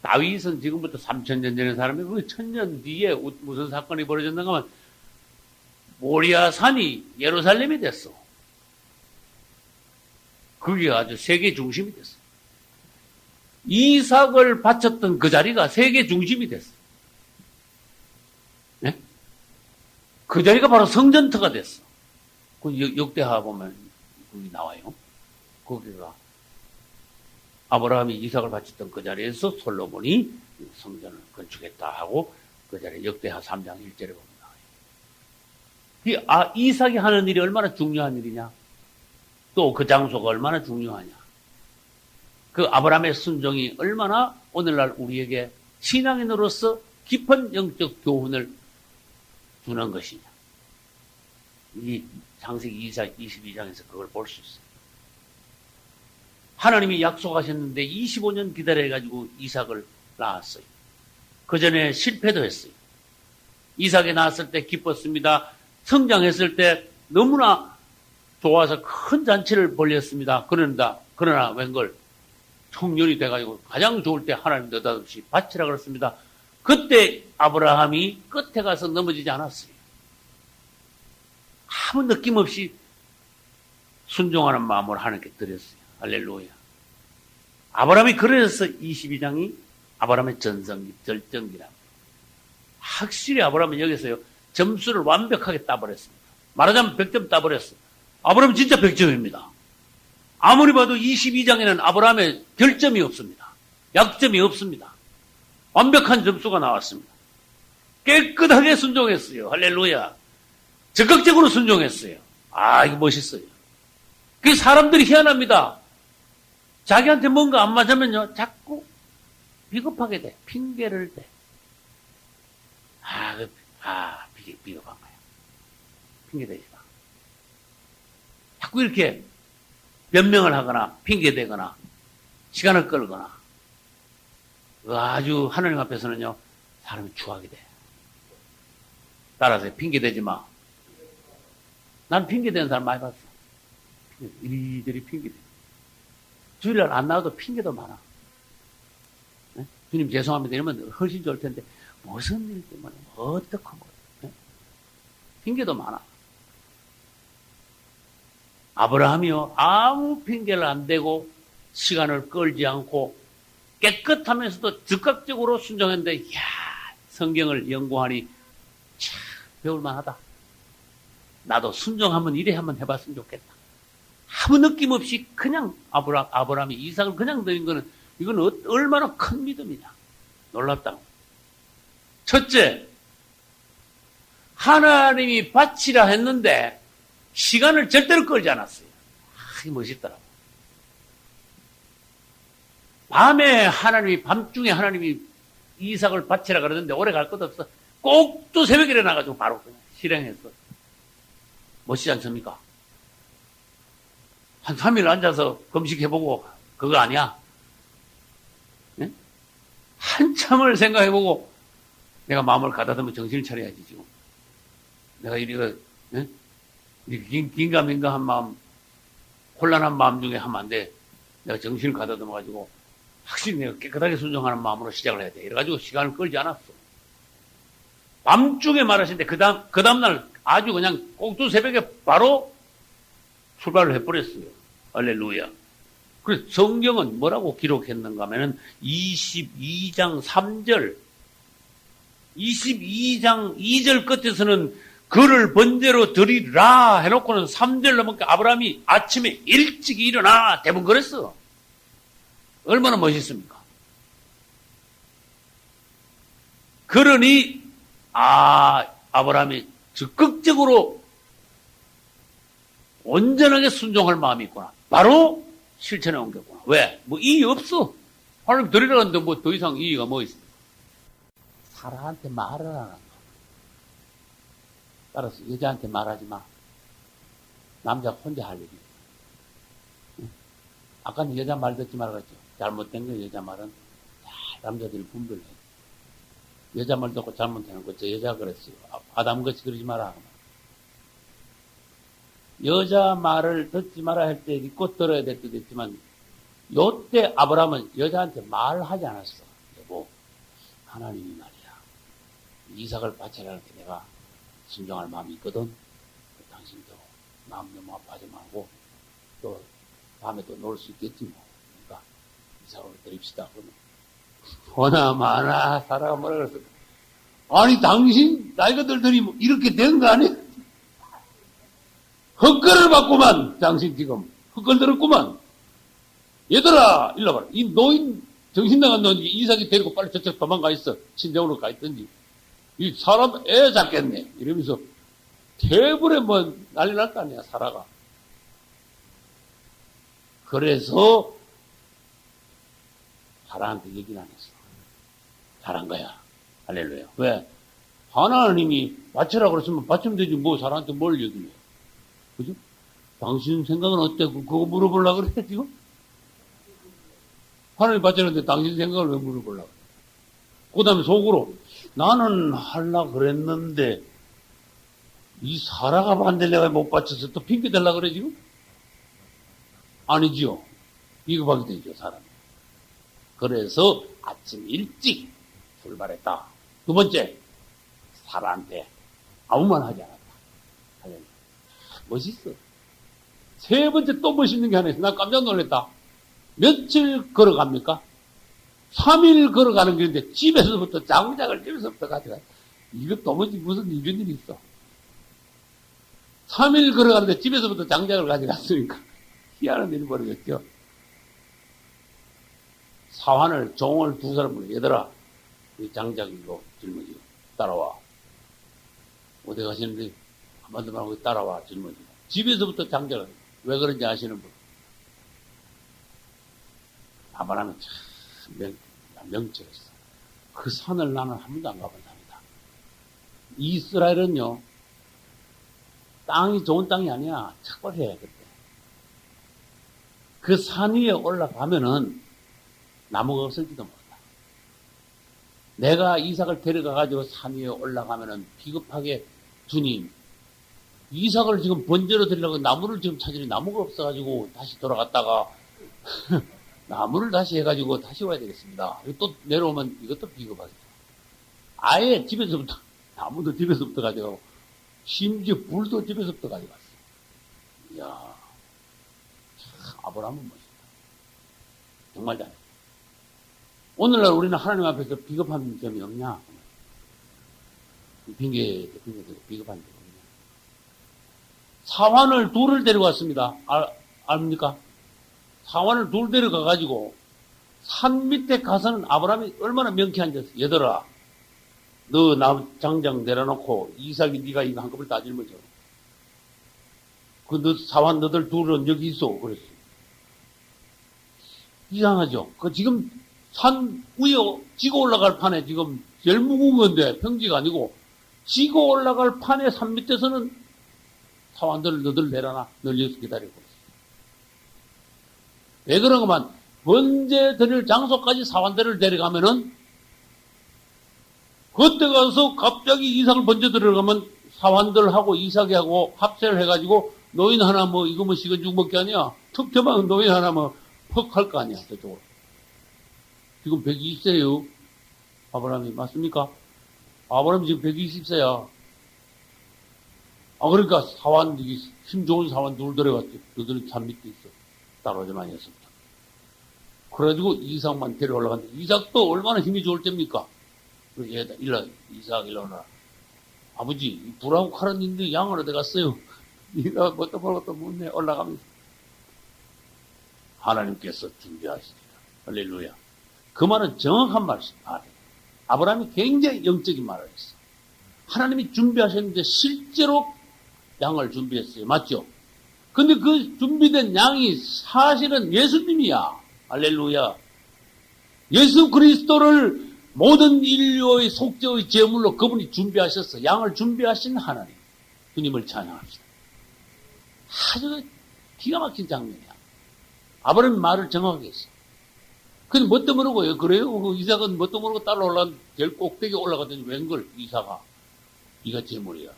Speaker 1: 다윗은 지금부터 3,000년 전의 사람이고, 그 1,000년 뒤에 무슨 사건이 벌어졌는가 하면, 모리아산이 예루살렘이 됐어. 그게 아주 세계 중심이 됐어. 이삭을 바쳤던 그 자리가 세계 중심이 됐어. 네? 그 자리가 바로 성전터가 됐어. 그 역대하 보면 거기 나와요. 거기가 아브라함이 이삭을 바쳤던 그 자리에서 솔로몬이 성전을 건축했다 하고 그 자리에 역대하 3장 1절에 보면 나와요. 이삭이 하는 일이 얼마나 중요한 일이냐. 또 그 장소가 얼마나 중요하냐. 그 아브라함의 순종이 얼마나 오늘날 우리에게 신앙인으로서 깊은 영적 교훈을 주는 것이냐. 이 창세기 22장에서 그걸 볼 수 있어요. 하나님이 약속하셨는데 25년 기다려가지고 이삭을 낳았어요. 그 전에 실패도 했어요. 이삭이 낳았을 때 기뻤습니다. 성장했을 때 너무나 좋아서 큰 잔치를 벌였습니다. 그러나 웬걸 청년이 돼가지고 가장 좋을 때 하나님 느닷없이 바치라 그랬습니다. 그때 아브라함이 끝에 가서 넘어지지 않았어요. 아무 느낌 없이 순종하는 마음으로 하나님께 드렸어요. 할렐루야. 아브라함이 그래서 22장이 아브라함의 전성기, 절정기랍니다. 확실히 아브라함은 여기서요, 점수를 완벽하게 따버렸습니다. 말하자면 100점 따버렸어요. 아브라함은 진짜 100점입니다. 아무리 봐도 22장에는 아브라함의 결점이 없습니다. 약점이 없습니다. 완벽한 점수가 나왔습니다. 깨끗하게 순종했어요. 할렐루야. 적극적으로 순종했어요. 이거 멋있어요. 그 사람들이 희한합니다. 자기한테 뭔가 안 맞으면요, 자꾸 비겁하게 돼. 핑계를 대. 비겁한 거야. 핑계대지 마. 자꾸 이렇게 변명을 하거나, 핑계대거나, 시간을 끌거나, 아주 하나님 앞에서는요, 사람이 추하게 돼. 따라서 핑계대지 마. 난 핑계대는 사람 많이 봤어. 이리저리 핑계대. 주일날 안 나와도 핑계도 많아. 네? 주님 죄송합니다. 이러면 훨씬 좋을 텐데, 무슨 일 때문에, 어떡한 거야. 네? 핑계도 많아. 아브라함이요, 아무 핑계를 안 대고, 시간을 끌지 않고, 깨끗하면서도 즉각적으로 순종했는데, 이야, 성경을 연구하니, 참, 배울만하다. 나도 순종 한번 이래 한번 해봤으면 좋겠다. 아무 느낌 없이 그냥 아브라함이 이삭을 그냥 드린 거는 이건 얼마나 큰 믿음이냐. 놀랍다. 첫째, 하나님이 바치라 했는데 시간을 절대로 끌지 않았어요. 아, 멋있더라고. 밤중에 하나님이 이삭을 바치라 그러는데 오래 갈 것 없어. 꼭 또 새벽에 일어나가지고 바로 그냥 실행했어. 멋지지 않습니까? 한 3일 앉아서 금식해보고 그거 아니야? 네? 한참을 생각해보고 내가 마음을 가다듬으면 정신을 차려야지 지금. 내가 이렇게 긴가민가한 마음, 혼란한 마음 중에 하면 안 돼. 내가 정신을 가다듬어가지고 확실히 내가 깨끗하게 순종하는 마음으로 시작을 해야 돼. 이래가지고 시간을 끌지 않았어. 밤중에 말하신데 그 다음날 아주 그냥 꼭두 새벽에 바로 출발을 해버렸어요. 할렐루야. 그래서 성경은 뭐라고 기록했는가 하면은 22장 3절 22장 2절 끝에서는 그를 번제로 드리라 해놓고는 3절 넘게 아브라함이 아침에 일찍 일어나 대부분 그랬어. 얼마나 멋있습니까? 그러니 아브라함이 적극적으로 온전하게 순종할 마음이 있구나. 바로 실천에 옮겼구나. 왜? 뭐 이의 없어. 하나님 드리라 하는데 뭐 더 이상 이의가 뭐 있습니까? 사라한테 말을 안 한다. 따라서 여자한테 말하지 마. 남자가 혼자 할 일이. 아까는 여자 말 듣지 말라 그랬죠. 잘못된 거 여자 말은 남자들이 분별해. 여자 말 듣고 잘못하는 거 저 여자가 그랬어요. 아담같이 그러지 마라. 여자 말을 듣지 마라 할 때 꼭 들어야 될 때도 있지만 요때 아브라함은 여자한테 말하지 않았어. 여보, 하나님이 말이야. 이삭을 바치라 할 때 내가 순종할 마음이 있거든. 당신도 마음 너무 아파하지 말고 또 밤에 또 놀 수 있겠지 뭐. 그러니까 이삭을 드립시다. 그러면 보나마나 사라가 뭐라 그랬어. 아니 당신 나이가 들더니 뭐 이렇게 된 거 아니야? 헛걸을 받구만. 당신 지금 헛걸 들었구만. 얘들아 일로 와봐라. 이 노인 정신 나간 노인 이삭이 데리고 빨리 저쪽 도망가 있어. 친정으로 가 있든지. 이 사람 애 잡겠네. 이러면서 테이블에 뭐 난리 날 거 아니야 사라가. 그래서 사라한테 얘기는 안 했어. 잘한 거야. 할렐루야. 왜? 하나님이 바치라고 그랬으면 바치면 되지. 뭐 사라한테 뭘 얘기해. 그죠? 당신 생각은 어때? 그거 물어보려고 그래, 지금? 하나님 바치는데 당신 생각을 왜 물어보려고 그래? 그 다음에 속으로, 나는 하려고 그랬는데, 이 사라가 반대를 내가 못 바쳐서 또 핑계 대려고 그래, 지금? 아니지요. 비겁하게 되죠, 사람이. 그래서 아침 일찍 출발했다. 두 번째, 사라한테 아무 말 하지 않았다. 할렐루야. 멋있어. 세 번째 또 멋있는 게 하나 있어. 나 깜짝 놀랐다. 며칠 걸어갑니까? 3일 걸어가는 길인데 집에서부터 장작을 집에서부터 가져가. 이것도 무슨 이런 일이 있어. 3일 걸어가는데 집에서부터 장작을 가져갔으니까 희한한 일이 벌어졌죠. 사환을 종을 두 사람을 얘들아 이 장작으로 짊어지고 따라와. 어디 가시는데 한마디 말고 따라와 짊어지고. 집에서부터 장작을 왜 그런지 아시는 분? 아브라함은 참 명철했어. 그 산을 나는 한 번도 안 가본 산이다. 이스라엘은요 땅이 좋은 땅이 아니야. 착벌해야 그때. 그 산 위에 올라가면은 나무가 없을지도 몰라. 내가 이삭을 데려가가지고 산 위에 올라가면은 비겁하게 주님, 이삭을 지금 번제로 드리려고 나무를 지금 찾으니 나무가 없어가지고 다시 돌아갔다가 나무를 다시 해가지고 다시 와야 되겠습니다. 또 내려오면 이것도 비겁하겠죠. 아예 집에서부터, 나무도 집에서부터 가져가고, 심지어 불도 집에서부터 가져갔어. 이야, 참, 아브라함은 멋있다. 정말 잘해. 오늘날 우리는 하나님 앞에서 비겁한 점이 없냐? 핑계대고 비겁한 점이 없냐? 사환을 둘을 데리고 왔습니다. 압니까? 사환을 둘 데려가가지고 산 밑에 가서는 아브라함이 얼마나 명쾌한지 했어. 얘들아, 너 나 장장 내려놓고 이삭이 네가 이거 한꺼번에 다 짊어져. 그 너 사환 너들 둘은 여기 있어. 그랬어. 이상하죠? 그 지금 산 위에 지고 올라갈 판에 지금 제일 무거운 건데 평지가 아니고 지고 올라갈 판에 산 밑에서는 사환들을 너들 내려놔. 널 여기서 기다리고 있어. 왜 그런가만 번제 드릴 장소까지 사환들을 데려가면은 그때 가서 갑자기 이삭을 번제 들어가면 사환들하고 이삭이하고 합세를 해가지고 노인 하나 뭐 이거 뭐 식은 죽 먹기 아니야. 툭tö만 노인 하나 뭐 퍽 할 거 아니야. 저쪽으로. 지금 120세요. 아브라함이 맞습니까? 아브라함이 지금 120세야. 그러니까 사환, 힘 좋은 사환 둘 데려갔지. 너들은 산 밑에 있어. 따라오지 많이 했습니다. 그래가지고 이삭만 데려올라갔는데 이삭도 얼마나 힘이 좋을 때입니까? 얘다 이삭 일어나. 아버지 불하고 칼은 있는데 양을 어디 갔어요? 네가 뭣도 모르고 묻네. 올라가면서 하나님께서 준비하시리라. 할렐루야. 그 말은 정확한 말씀. 아브라함이 굉장히 영적인 말을 했어. 하나님이 준비하셨는데 실제로 양을 준비했어요. 맞죠? 근데 그 준비된 양이 사실은 예수님이야. 할렐루야. 예수 그리스도를 모든 인류의 속죄의 제물로 그분이 준비하셨어. 양을 준비하신 하나님. 주님을 찬양합시다. 아주 기가 막힌 장면이야. 아브라함이 말을 정확하게 했어. 근데 뭣도 모르고, 그래요? 이삭은 뭣도 모르고 따라 올라간, 제일 꼭대기에 올라가더니 웬걸, 이삭아. 네가 제물이야.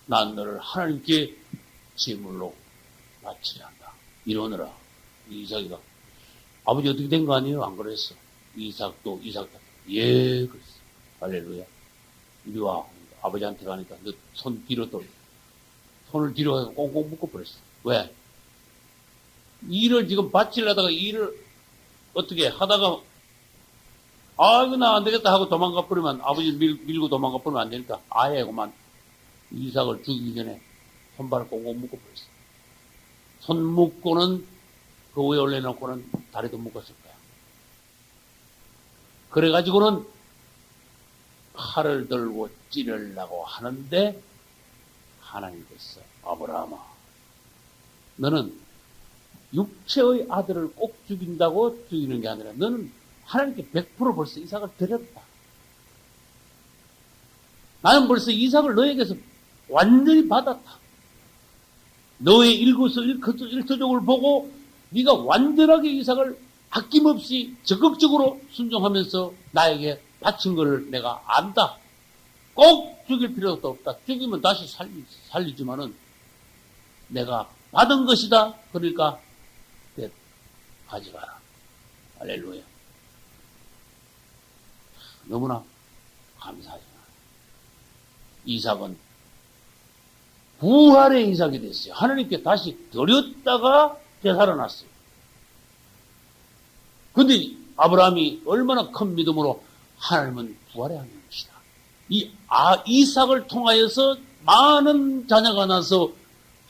Speaker 1: 난 너를 하나님께 제물로 바치려 한다. 이러느라. 이삭이가. 아버지 어떻게 된 거 아니에요? 안 그랬어. 이삭도. 예, 그랬어. 할렐루야. 이리 와. 아버지한테 가니까 너 손 뒤로 돌려. 손을 뒤로 해서 꽁꽁 묶어버렸어. 왜? 일을 지금 바치려다가 일을 어떻게 하다가 이거 나 안 되겠다 하고 도망가 버리면 아버지 밀고 도망가 버리면 안 되니까 아예 그만 이삭을 죽이기 전에 손발을 꽁꽁 묶어버렸어. 손 묶고는 그 위에 올려놓고는 다리도 묶었을 거야. 그래가지고는 칼을 들고 찌르려고 하는데 하나님께서 아브라함아 너는 육체의 아들을 꼭 죽인다고 죽이는 게 아니라 너는 하나님께 100% 벌써 이삭을 드렸다. 나는 벌써 이삭을 너에게서 완전히 받았다. 너의 일거수일투족을 보고 네가 완전하게 이삭을 아낌없이 적극적으로 순종하면서 나에게 바친 것을 내가 안다. 꼭 죽일 필요도 없다. 죽이면 다시 살리지만은 내가 받은 것이다. 그러니까 가져가라. 할렐루야. 너무나 감사하잖아. 이삭은 부활의 이삭이 됐어요. 하나님께 다시 드렸다가 되살아났어요. 근데 아브라함이 얼마나 큰 믿음으로 하나님은 부활의 하나님이시다. 이삭을 통하여서 많은 자녀가 나서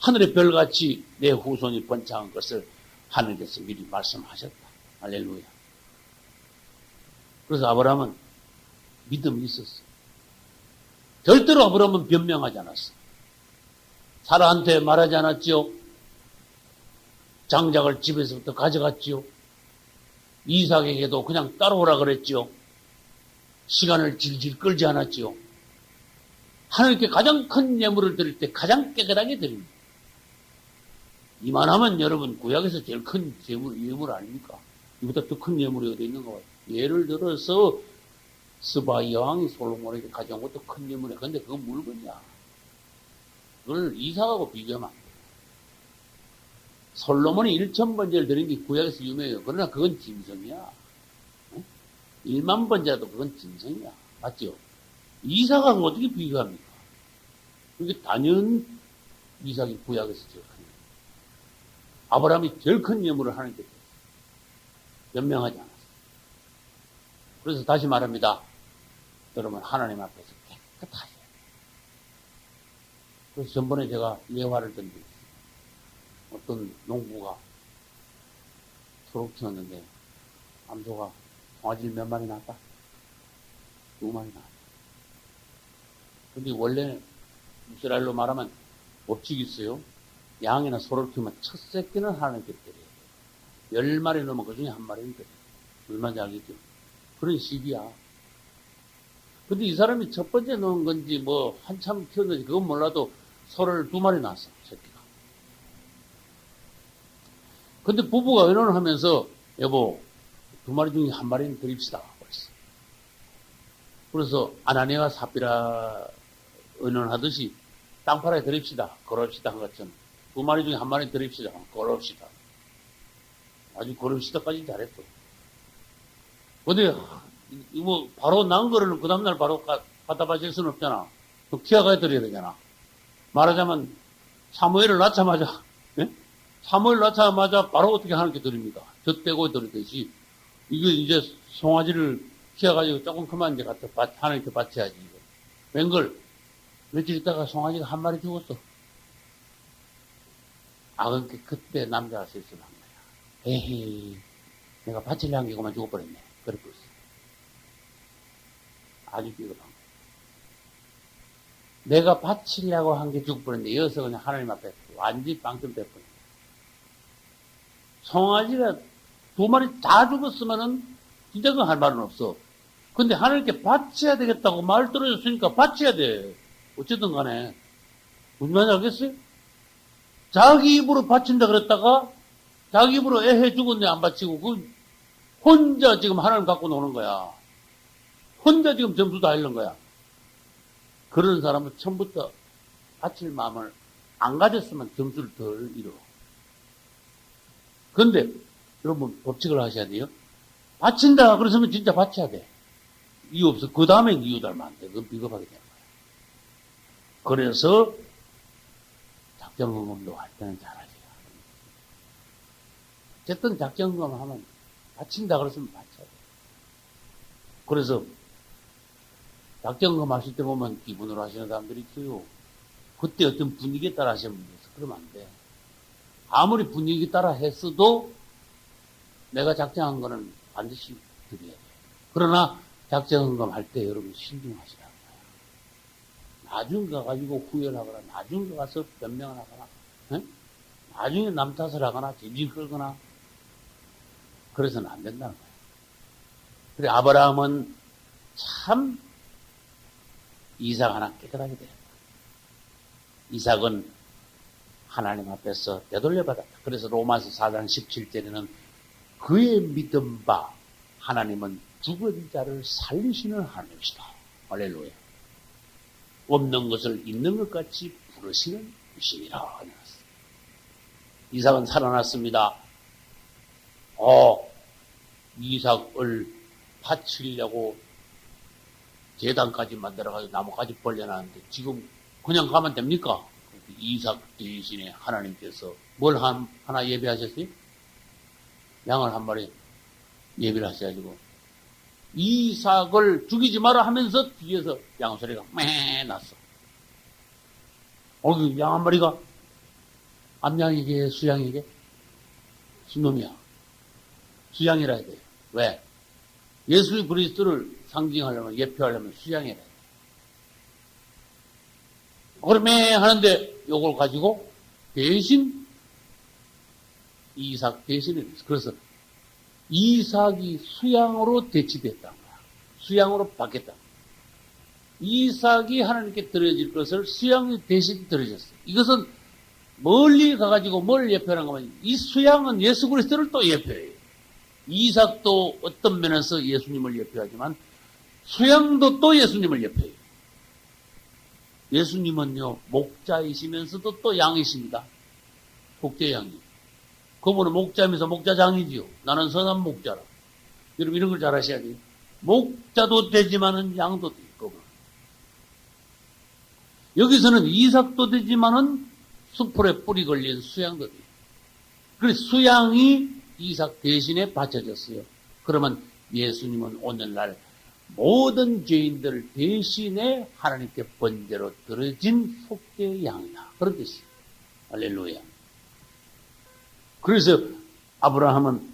Speaker 1: 하늘의 별같이 내 후손이 번창한 것을 하나님께서 미리 말씀하셨다. 할렐루야. 그래서 아브라함은 믿음이 있었어. 절대로 아브라함은 변명하지 않았어. 사라한테 말하지 않았지요. 장작을 집에서부터 가져갔지요. 이삭에게도 그냥 따라오라 그랬지요. 시간을 질질 끌지 않았지요. 하나님께 가장 큰 예물을 드릴 때 가장 깨끗하게 드립니다. 이만하면 여러분 구약에서 제일 큰 예물 아닙니까? 이보다 더 큰 예물이 어디 있는가 봐요. 예를 들어서 스바 여왕이 솔로몬에게 가져온 것도 큰 예물이야. 근데 그건 물건이야. 그걸 이삭하고 비교하면 안 돼. 솔로몬이 1,000번제를 드린 게 구약에서 유명해요. 그러나 그건 짐승이야. 1만 번제라도 그건 짐승이야. 맞죠? 이삭하고 어떻게 비교합니까? 그게 단연 이삭이 구약에서 제일 큰 예물. 아브라함이 제일 큰 예물을 하나님께 줬어요. 변명하지 않았어요. 그래서 다시 말합니다. 여러분 하나님 앞에서 깨끗하세요. 그래서 전번에 제가 예화를 던졌어요. 어떤 농부가 소를 키웠는데 암소가 송아지를 몇 마리 낳았다? 2마리 낳았다. 근데 원래 이스라엘로 말하면 법칙이 있어요. 양이나 소를 키우면 첫 새끼는 하나님께 드려야 돼. 10마리 넣으면 그 중에 한 마리는 드려야 돼. 얼마인지 알겠죠? 그런 식이야. 근데 이 사람이 첫 번째 넣은 건지 뭐 한참 키웠는지 그건 몰라도 소를 2마리 낳았어, 새끼가. 근데 부부가 의논을 하면서 여보 2마리 중에 한 마리는 드립시다. 그래서 아나니아와 삽비라 의논하듯이 땅 팔아에 드립시다. 걸읍시다. 한 것처럼 2마리 중에 한 마리 드립시다. 걸읍시다. 아주 걸읍시다까지 잘했어. 근데 뭐 바로 낳은 거를 그 다음날 바로 갖다 바칠 수는 없잖아. 키워가야 드려야 되잖아. 말하자면 사무엘을 낳자마자 사무엘 낳자마자 바로 어떻게 하나님께 드립니까? 젖대고 드리듯이 이거 이제 송아지를 키워가지고 조금 크면 이제 갖다 하나님께 바쳐야지. 이거. 웬걸 며칠 있다가 송아지가 한 마리 죽었어. 그러니까 그때 남자가 실수를 한 거야. 에헤이, 내가 바치려 한 게 그만 죽어버렸네. 그랬고 있어. 아주 비겁한 거야. 내가 바치려고 한 게 죽어버렸네. 이어서 그냥 하나님 앞에 완전히 빵점 뺐거든. 송아지가 2마리 다 죽었으면은 진짜 그건 할 말은 없어. 근데 하나님께 바쳐야 되겠다고 말 떨어졌으니까 바쳐야 돼. 어쨌든 간에. 무슨 말인지 알겠어요? 자기 입으로 바친다 그랬다가 자기 입으로 애해 죽었네 안 바치고 그 혼자 지금 하나님 갖고 노는 거야. 혼자 지금 점수 다 잃는 거야. 그런 사람은 처음부터 바칠 마음을 안 가졌으면 점수를 덜 잃어. 그런데 여러분 법칙을 하셔야 돼요. 바친다 그랬으면 진짜 바쳐야 돼. 이유 없어. 그 다음엔 이유 달면 안 돼. 그건 비겁하게 되는 거야. 그래서 작정금도 할 때는 잘하세요. 어쨌든 작정금 하면 바친다 그랬으면 바쳐야 돼. 그래서 작정금 하실 때 보면 기분으로 하시는 사람들이 있어요. 그때 어떤 분위기에 따라 하시면 돼서 그러면 안 돼. 아무리 분위기 따라 했어도 내가 작정한 거는 반드시 드려야 돼. 그러나 작정금 할 때 여러분 신중하시라는 거야. 나중 가가지고 후회를 하거나, 나중 가서 변명을 하거나, 에? 나중에 남 탓을 하거나, 짐질 끌거나, 그래서는 안 된다는 거야. 그래, 아브라함은 참 이삭 하나 깨끗하게 되었다. 이삭은 하나님 앞에서 되돌려받았다. 그래서 로마서 4장 17절에는 그의 믿은 바 하나님은 죽은 자를 살리시는 하나님이시다. 할렐루야. 없는 것을 있는 것 같이 부르시는 이시니라. 이삭은 살아났습니다. 이삭을 바치려고 제단까지 만들어가지고 나무까지 벌려놨는데 지금 그냥 가면 됩니까? 이삭 대신에 하나님께서 뭘 하나 예배하셨어요? 양을 한 마리 예배를 하셔가지고 이삭을 죽이지 마라 하면서 뒤에서 양 소리가 매 났어. 양 한 마리가 암양이게 수양이게? 순놈이야. 수양이라 해야 돼. 왜? 예수 그리스도를 상징하려면, 예표하려면 수양이라 해야 돼. 그러면 하는데 요걸 가지고 대신 이삭 대신에 그래서 이삭이 수양으로 대치됐다는 거야. 수양으로 바뀌었다. 이삭이 하나님께 드려질 것을 수양이 대신 드려졌어요. 이것은 멀리 가가지고 뭘 예표하는 거면 이 수양은 예수 그리스도를 또 예표해요. 이삭도 어떤 면에서 예수님을 예표하지만 수양도 또 예수님을 예표해요. 예수님은요 목자이시면서도 또 양이십니다. 복제양이. 그분은 목자면서 목자장이지요. 나는 선한 목자라. 여러분 이런 걸 잘 아셔야 돼요. 목자도 되지만은 양도 되고. 여기서는 이삭도 되지만은 수풀에 뿌리 걸린 수양도 돼요. 그래서 수양이 이삭 대신에 바쳐졌어요. 그러면 예수님은 오늘날 모든 죄인들 대신에 하나님께 번제로 들어진 속죄의 양이다. 그런 뜻이에요. 할렐루야. 그래서 아브라함은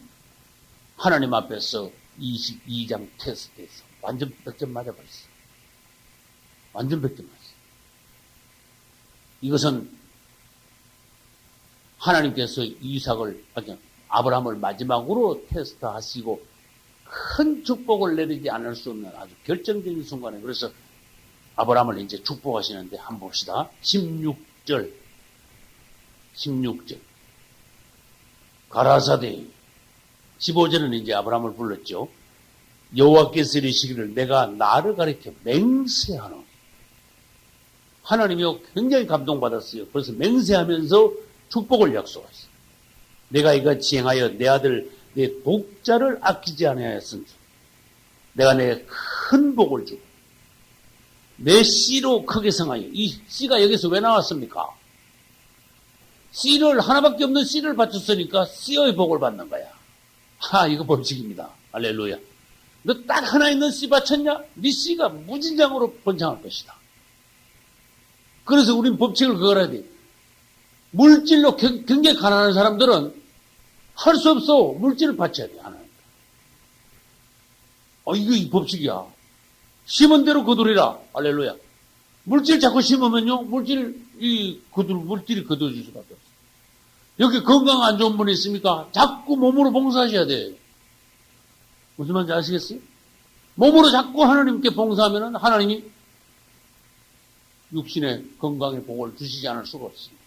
Speaker 1: 하나님 앞에서 22장 테스트에서 완전 100점 맞아버렸어. 완전 100점 맞았어. 이것은 하나님께서 아브라함을 마지막으로 테스트하시고 큰 축복을 내리지 않을 수 없는 아주 결정적인 순간에, 그래서 아브라함을 이제 축복하시는데 한번 봅시다. 16절. 가라사대. 15절은 이제 아브라함을 불렀죠. 여호와께서 이르시기를 내가 나를 가리켜 맹세하노니. 하나님이 굉장히 감동받았어요. 그래서 맹세하면서 축복을 약속했어요. 내가 이같이 행하여 내 아들 내 독자를 아끼지 아니하였으니 내가 내 큰 복을 주고 내 씨로 크게 성하여. 이 씨가 여기서 왜 나왔습니까? 씨를 하나밖에 없는 씨를 바쳤으니까 씨의 복을 받는 거야. 이거 법칙입니다. 할렐루야. 너 딱 하나 있는 씨 바쳤냐? 네 씨가 무진장으로 번창할 것이다. 그래서 우린 법칙을 그걸 해야 돼. 물질로 굉장히 가난한 사람들은 할 수 없어. 물질을 바쳐야 돼. 하나님. 이거 이 법칙이야. 심은 대로 거두리라. 할렐루야. 물질 자꾸 심으면요, 물질이 거둬줄 수밖에 없어. 여기 건강 안 좋은 분이 있습니까? 자꾸 몸으로 봉사하셔야 돼. 무슨 말인지 아시겠어요? 몸으로 자꾸 하나님께 봉사하면 하나님이 육신의 건강의 복을 주시지 않을 수가 없습니다.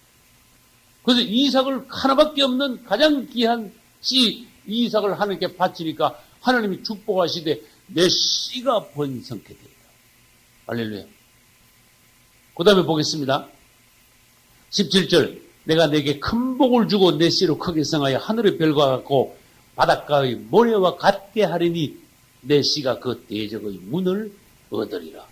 Speaker 1: 그래서 이삭을 하나밖에 없는 가장 귀한 씨 이삭을 하나님께 바치니까 하나님이 축복하시되 내 씨가 번성케 되리라. 할렐루야. 그 다음에 보겠습니다. 17절. 내가 내게 큰 복을 주고 내 씨로 크게 성하여 하늘의 별과 같고 바닷가의 모래와 같게 하리니 내 씨가 그 대적의 문을 얻으리라.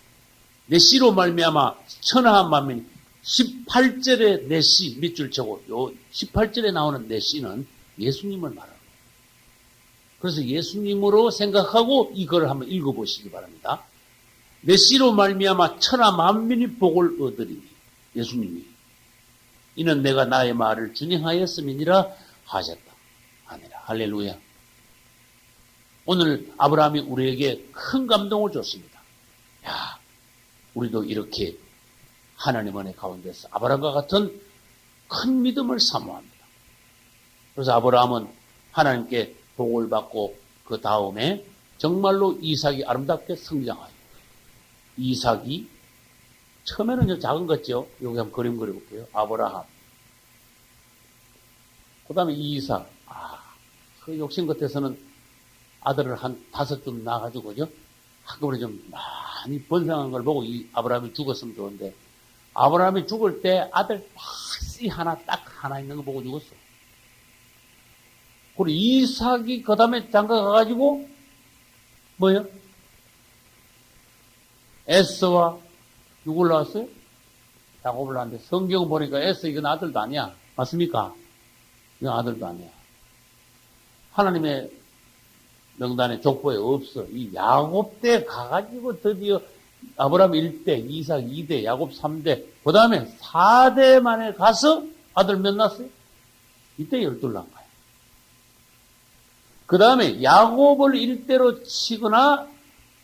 Speaker 1: 내 씨로 말미암아 천하 만민이. 18절에 내 씨 밑줄 쳐고 요 18절에 나오는 내 씨는 예수님을 말하는 거예요. 그래서 예수님으로 생각하고 이걸 한번 읽어보시기 바랍니다. 내 씨로 말미암아 천하 만민이 복을 얻으리니. 예수님이 이는 내가 나의 말을 준행하였음이니라 하셨다 하니라. 할렐루야. 오늘 아브라함이 우리에게 큰 감동을 줬습니다. 우리도 이렇게 하나님 은혜 가운데서 아브라함과 같은 큰 믿음을 사모합니다. 그래서 아브라함은 하나님께 복을 받고 그 다음에 정말로 이삭이 아름답게 성장하여 이삭이 처음에는 작은 거죠. 여기 한번 그림 그려볼게요. 아브라함. 그 다음에 이삭. 그 욕심 끝에서는 아들을 한 5좀 낳아가지고, 그죠? 한꺼번에 좀 많이 번성한 걸 보고 아브라함이 죽었으면 좋은데, 아브라함이 죽을 때 아들 딱 하나 있는 거 보고 죽었어. 그리고 이삭이 그 다음에 장가 가가지고, 뭐요? 에서와 누굴 낳았어요? 야곱을 낳았는데, 성경 보니까 에서 이건 아들도 아니야. 맞습니까? 이건 아들도 아니야. 하나님의 명단에 족보에 없어. 이 야곱 때 가가지고 드디어 아브라함 1대, 이삭 2대, 야곱 3대, 그 다음에 4대 만에 가서 아들 몇 낳았어요? 이때 12 낳은 거야. 그 다음에 야곱을 1대로 치거나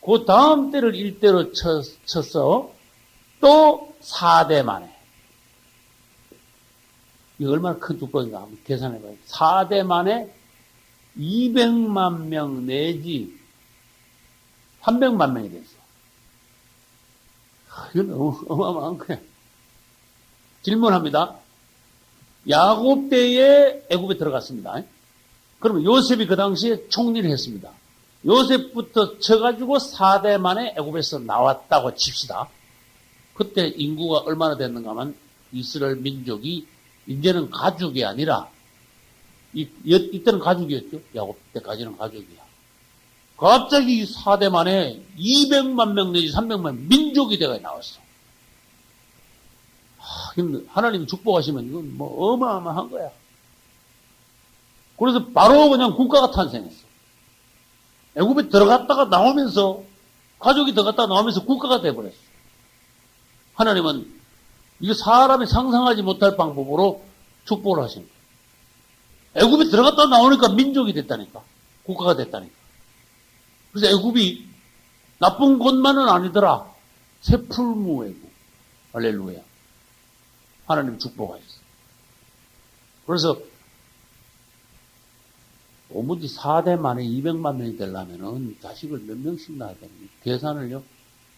Speaker 1: 그 다음 때를 1대로 쳤어. 또 4대 만에. 이거 얼마나 큰 축복인가 한번 계산해봐요. 4대 만에 200만 명 내지 300만 명이 됐어. 이건 어마어마한 거야. 질문합니다. 야곱 때에 애굽에 들어갔습니다. 그러면 요셉이 그 당시에 총리를 했습니다. 요셉부터 쳐가지고 4대 만에 애굽에서 나왔다고 칩시다. 그때 인구가 얼마나 됐는가 하면 이스라엘 민족이 이제는 가족이 아니라 이때는 가족이었죠. 야곱 때까지는 가족이야. 갑자기 4대 만에 200만 명 내지 300만 명 민족이 돼가 나왔어. 하나님이 축복하시면 이건 뭐 어마어마한 거야. 그래서 바로 그냥 국가가 탄생했어. 애굽에 들어갔다가 나오면서 가족이 들어갔다가 나오면서 국가가 돼버렸어. 하나님은 이거 사람이 상상하지 못할 방법으로 축복을 하신 거예요. 애굽에 들어갔다 나오니까 민족이 됐다니까. 국가가 됐다니까. 그래서 애굽이 나쁜 곳만은 아니더라. 세풀무 애굽. 할렐루야. 하나님 축복하셨어요. 그래서 오무지 4대 만에 200만 명이 되려면은 자식을 몇 명씩 낳아야 됩니다. 계산을요.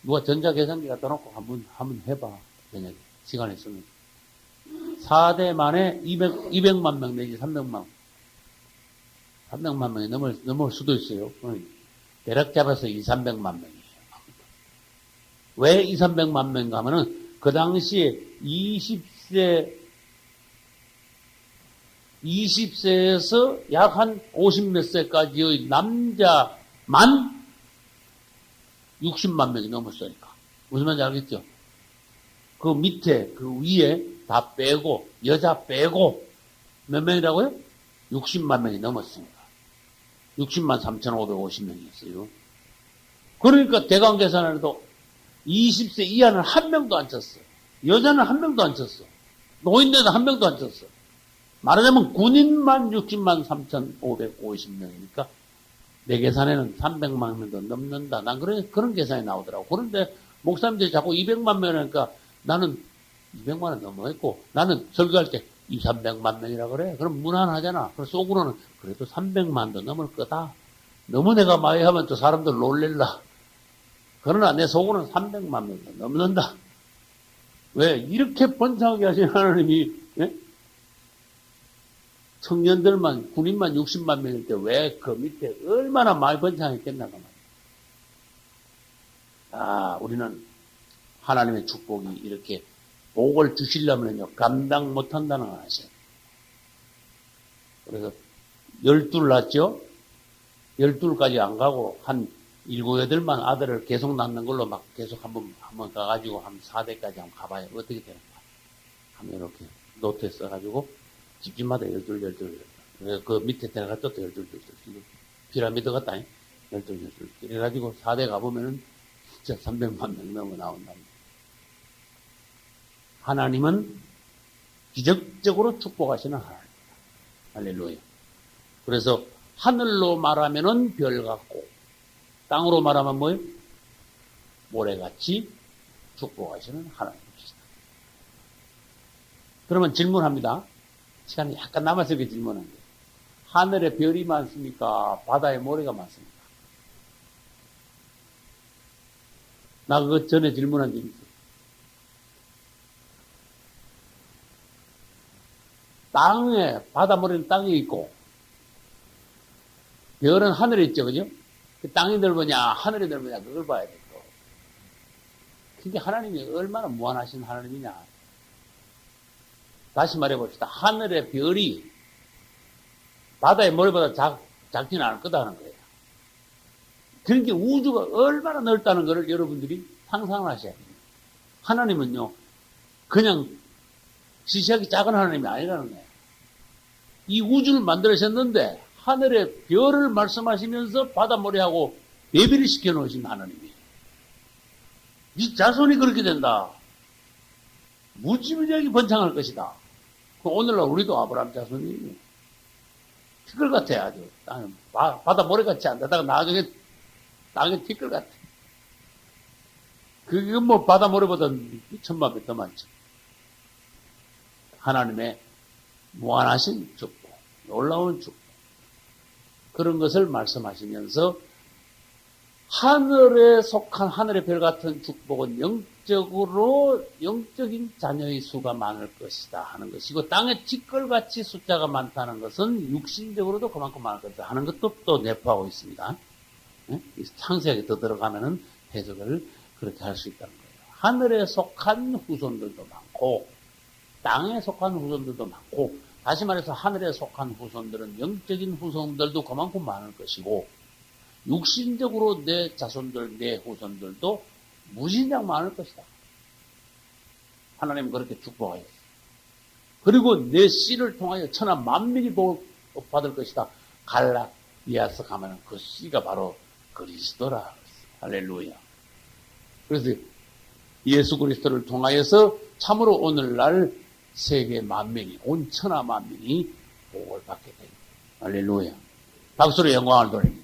Speaker 1: 누가 전자계산기 갖다 놓고 한번 해봐. 저녁에. 시간 있으면. 4대 만에 200만 명 내지 300만. 300만 명이 넘을 수도 있어요. 대략 잡아서 300만 명이에요. 왜 300만 명 가면은 그 당시에 20세에서 약 한 50몇 세까지의 남자만 60만 명이 넘었으니까. 무슨 말인지 알겠죠? 그 밑에, 그 위에 다 빼고, 여자 빼고, 몇 명이라고요? 60만 명이 넘었습니다. 60만 3,550명이었어요. 그러니까 대강 계산해도 20세 이하는 한 명도 안 쳤어. 여자는 한 명도 안 쳤어. 노인네는 한 명도 안 쳤어. 말하자면 군인만 60만 3,550명이니까 내 계산에는 300만 명도 넘는다. 난 그런 계산이 나오더라고. 그런데 목사님들이 자꾸 200만 명이니까 나는 200만 원 넘어했고 나는 설교할 때 300만 명이라 그래. 그럼 무난하잖아. 그래서 속으로는 그래도 300만도 넘을 거다. 너무 내가 많이 하면 또 사람들 놀랄라. 그러나 내 속으로는 300만 명도 넘는다. 왜? 이렇게 번창하게 하신 하나님이, 예? 청년들만, 군인만 60만 명일 때 왜 그 밑에 얼마나 많이 번창했겠나, 그 말이야. 아, 우리는 하나님의 축복이 이렇게 복을 주시려면요, 감당 못한다는 걸 아셔야 돼요. 그래서 12를 낳았죠? 12까지 안 가고 한 7, 8만 아들을 계속 낳는 걸로 막 계속 한번 가가지고 한 4대까지 한번 가봐요. 어떻게 되는 거야? 한번 이렇게 노트에 써가지고 집집마다 12. 그래서 그 밑에 들어갔다 또 12. 피라미드 같다. 12. 그래가지고 4대 가보면은 진짜 300만 명 넘어 나온답니다. 하나님은 기적적으로 축복하시는 하나님입니다. 할렐루야. 그래서 하늘로 말하면은 별 같고, 땅으로 말하면 뭐예요? 모래같이 축복하시는 하나님이시다. 그러면 질문합니다. 시간이 약간 남았으니까 질문합니다. 하늘에 별이 많습니까? 바다에 모래가 많습니까? 나 그거 전에 질문한 적 있어요. 땅에, 바다 모래는 땅에 있고, 별은 하늘에 있죠, 그죠? 그 땅이 넓으냐, 하늘이 넓으냐, 그걸 봐야 되고. 그게 하나님이 얼마나 무한하신 하나님이냐. 다시 말해봅시다. 하늘의 별이 바다의 모래보다 작지는 않을 거다 하는 거예요. 그러니까 우주가 얼마나 넓다는 것을 여러분들이 상상을 하셔야 됩니다. 하나님은요, 그냥 시시하게 작은 하나님이 아니라는 거예요. 이 우주를 만들으셨는데 하늘의 별을 말씀하시면서 바닷모래하고 대비를 시켜놓으신 하나님이에요. 네 자손이 그렇게 된다. 무지무지하게 번창할 것이다. 오늘날 우리도 아브라함 자손이 티끌 같아 아주. 바닷모래같이 안 되다가 나중에 땅에 티끌 같아. 그게 뭐 바닷모래보다 1000만 배 더 많죠. 하나님의 무한하신 축복, 놀라운 축복, 그런 것을 말씀하시면서 하늘에 속한 하늘의 별 같은 축복은 영적인 자녀의 수가 많을 것이다 하는 것이고, 땅에 티끌같이 숫자가 많다는 것은 육신적으로도 그만큼 많을 것이다 하는 것도 또 내포하고 있습니다. 네? 상세하게 더 들어가면은 해석을 그렇게 할 수 있다는 거예요. 하늘에 속한 후손들도 많고, 땅에 속한 후손들도 많고, 다시 말해서 하늘에 속한 후손들은 영적인 후손들도 그만큼 많을 것이고, 육신적으로 내 자손들, 내 후손들도 무진장 많을 것이다. 하나님은 그렇게 축복하였어요. 그리고 내 씨를 통하여 천하 만민이 복을 받을 것이다. 갈라디아서 가면 그 씨가 바로 그리스도라. 할렐루야. 그래서 예수 그리스도를 통하여서 참으로 오늘날 세계 만민이, 온 천하 만민이 복을 받게 됩니다. 할렐루야. 박수로 영광을 돌립니다.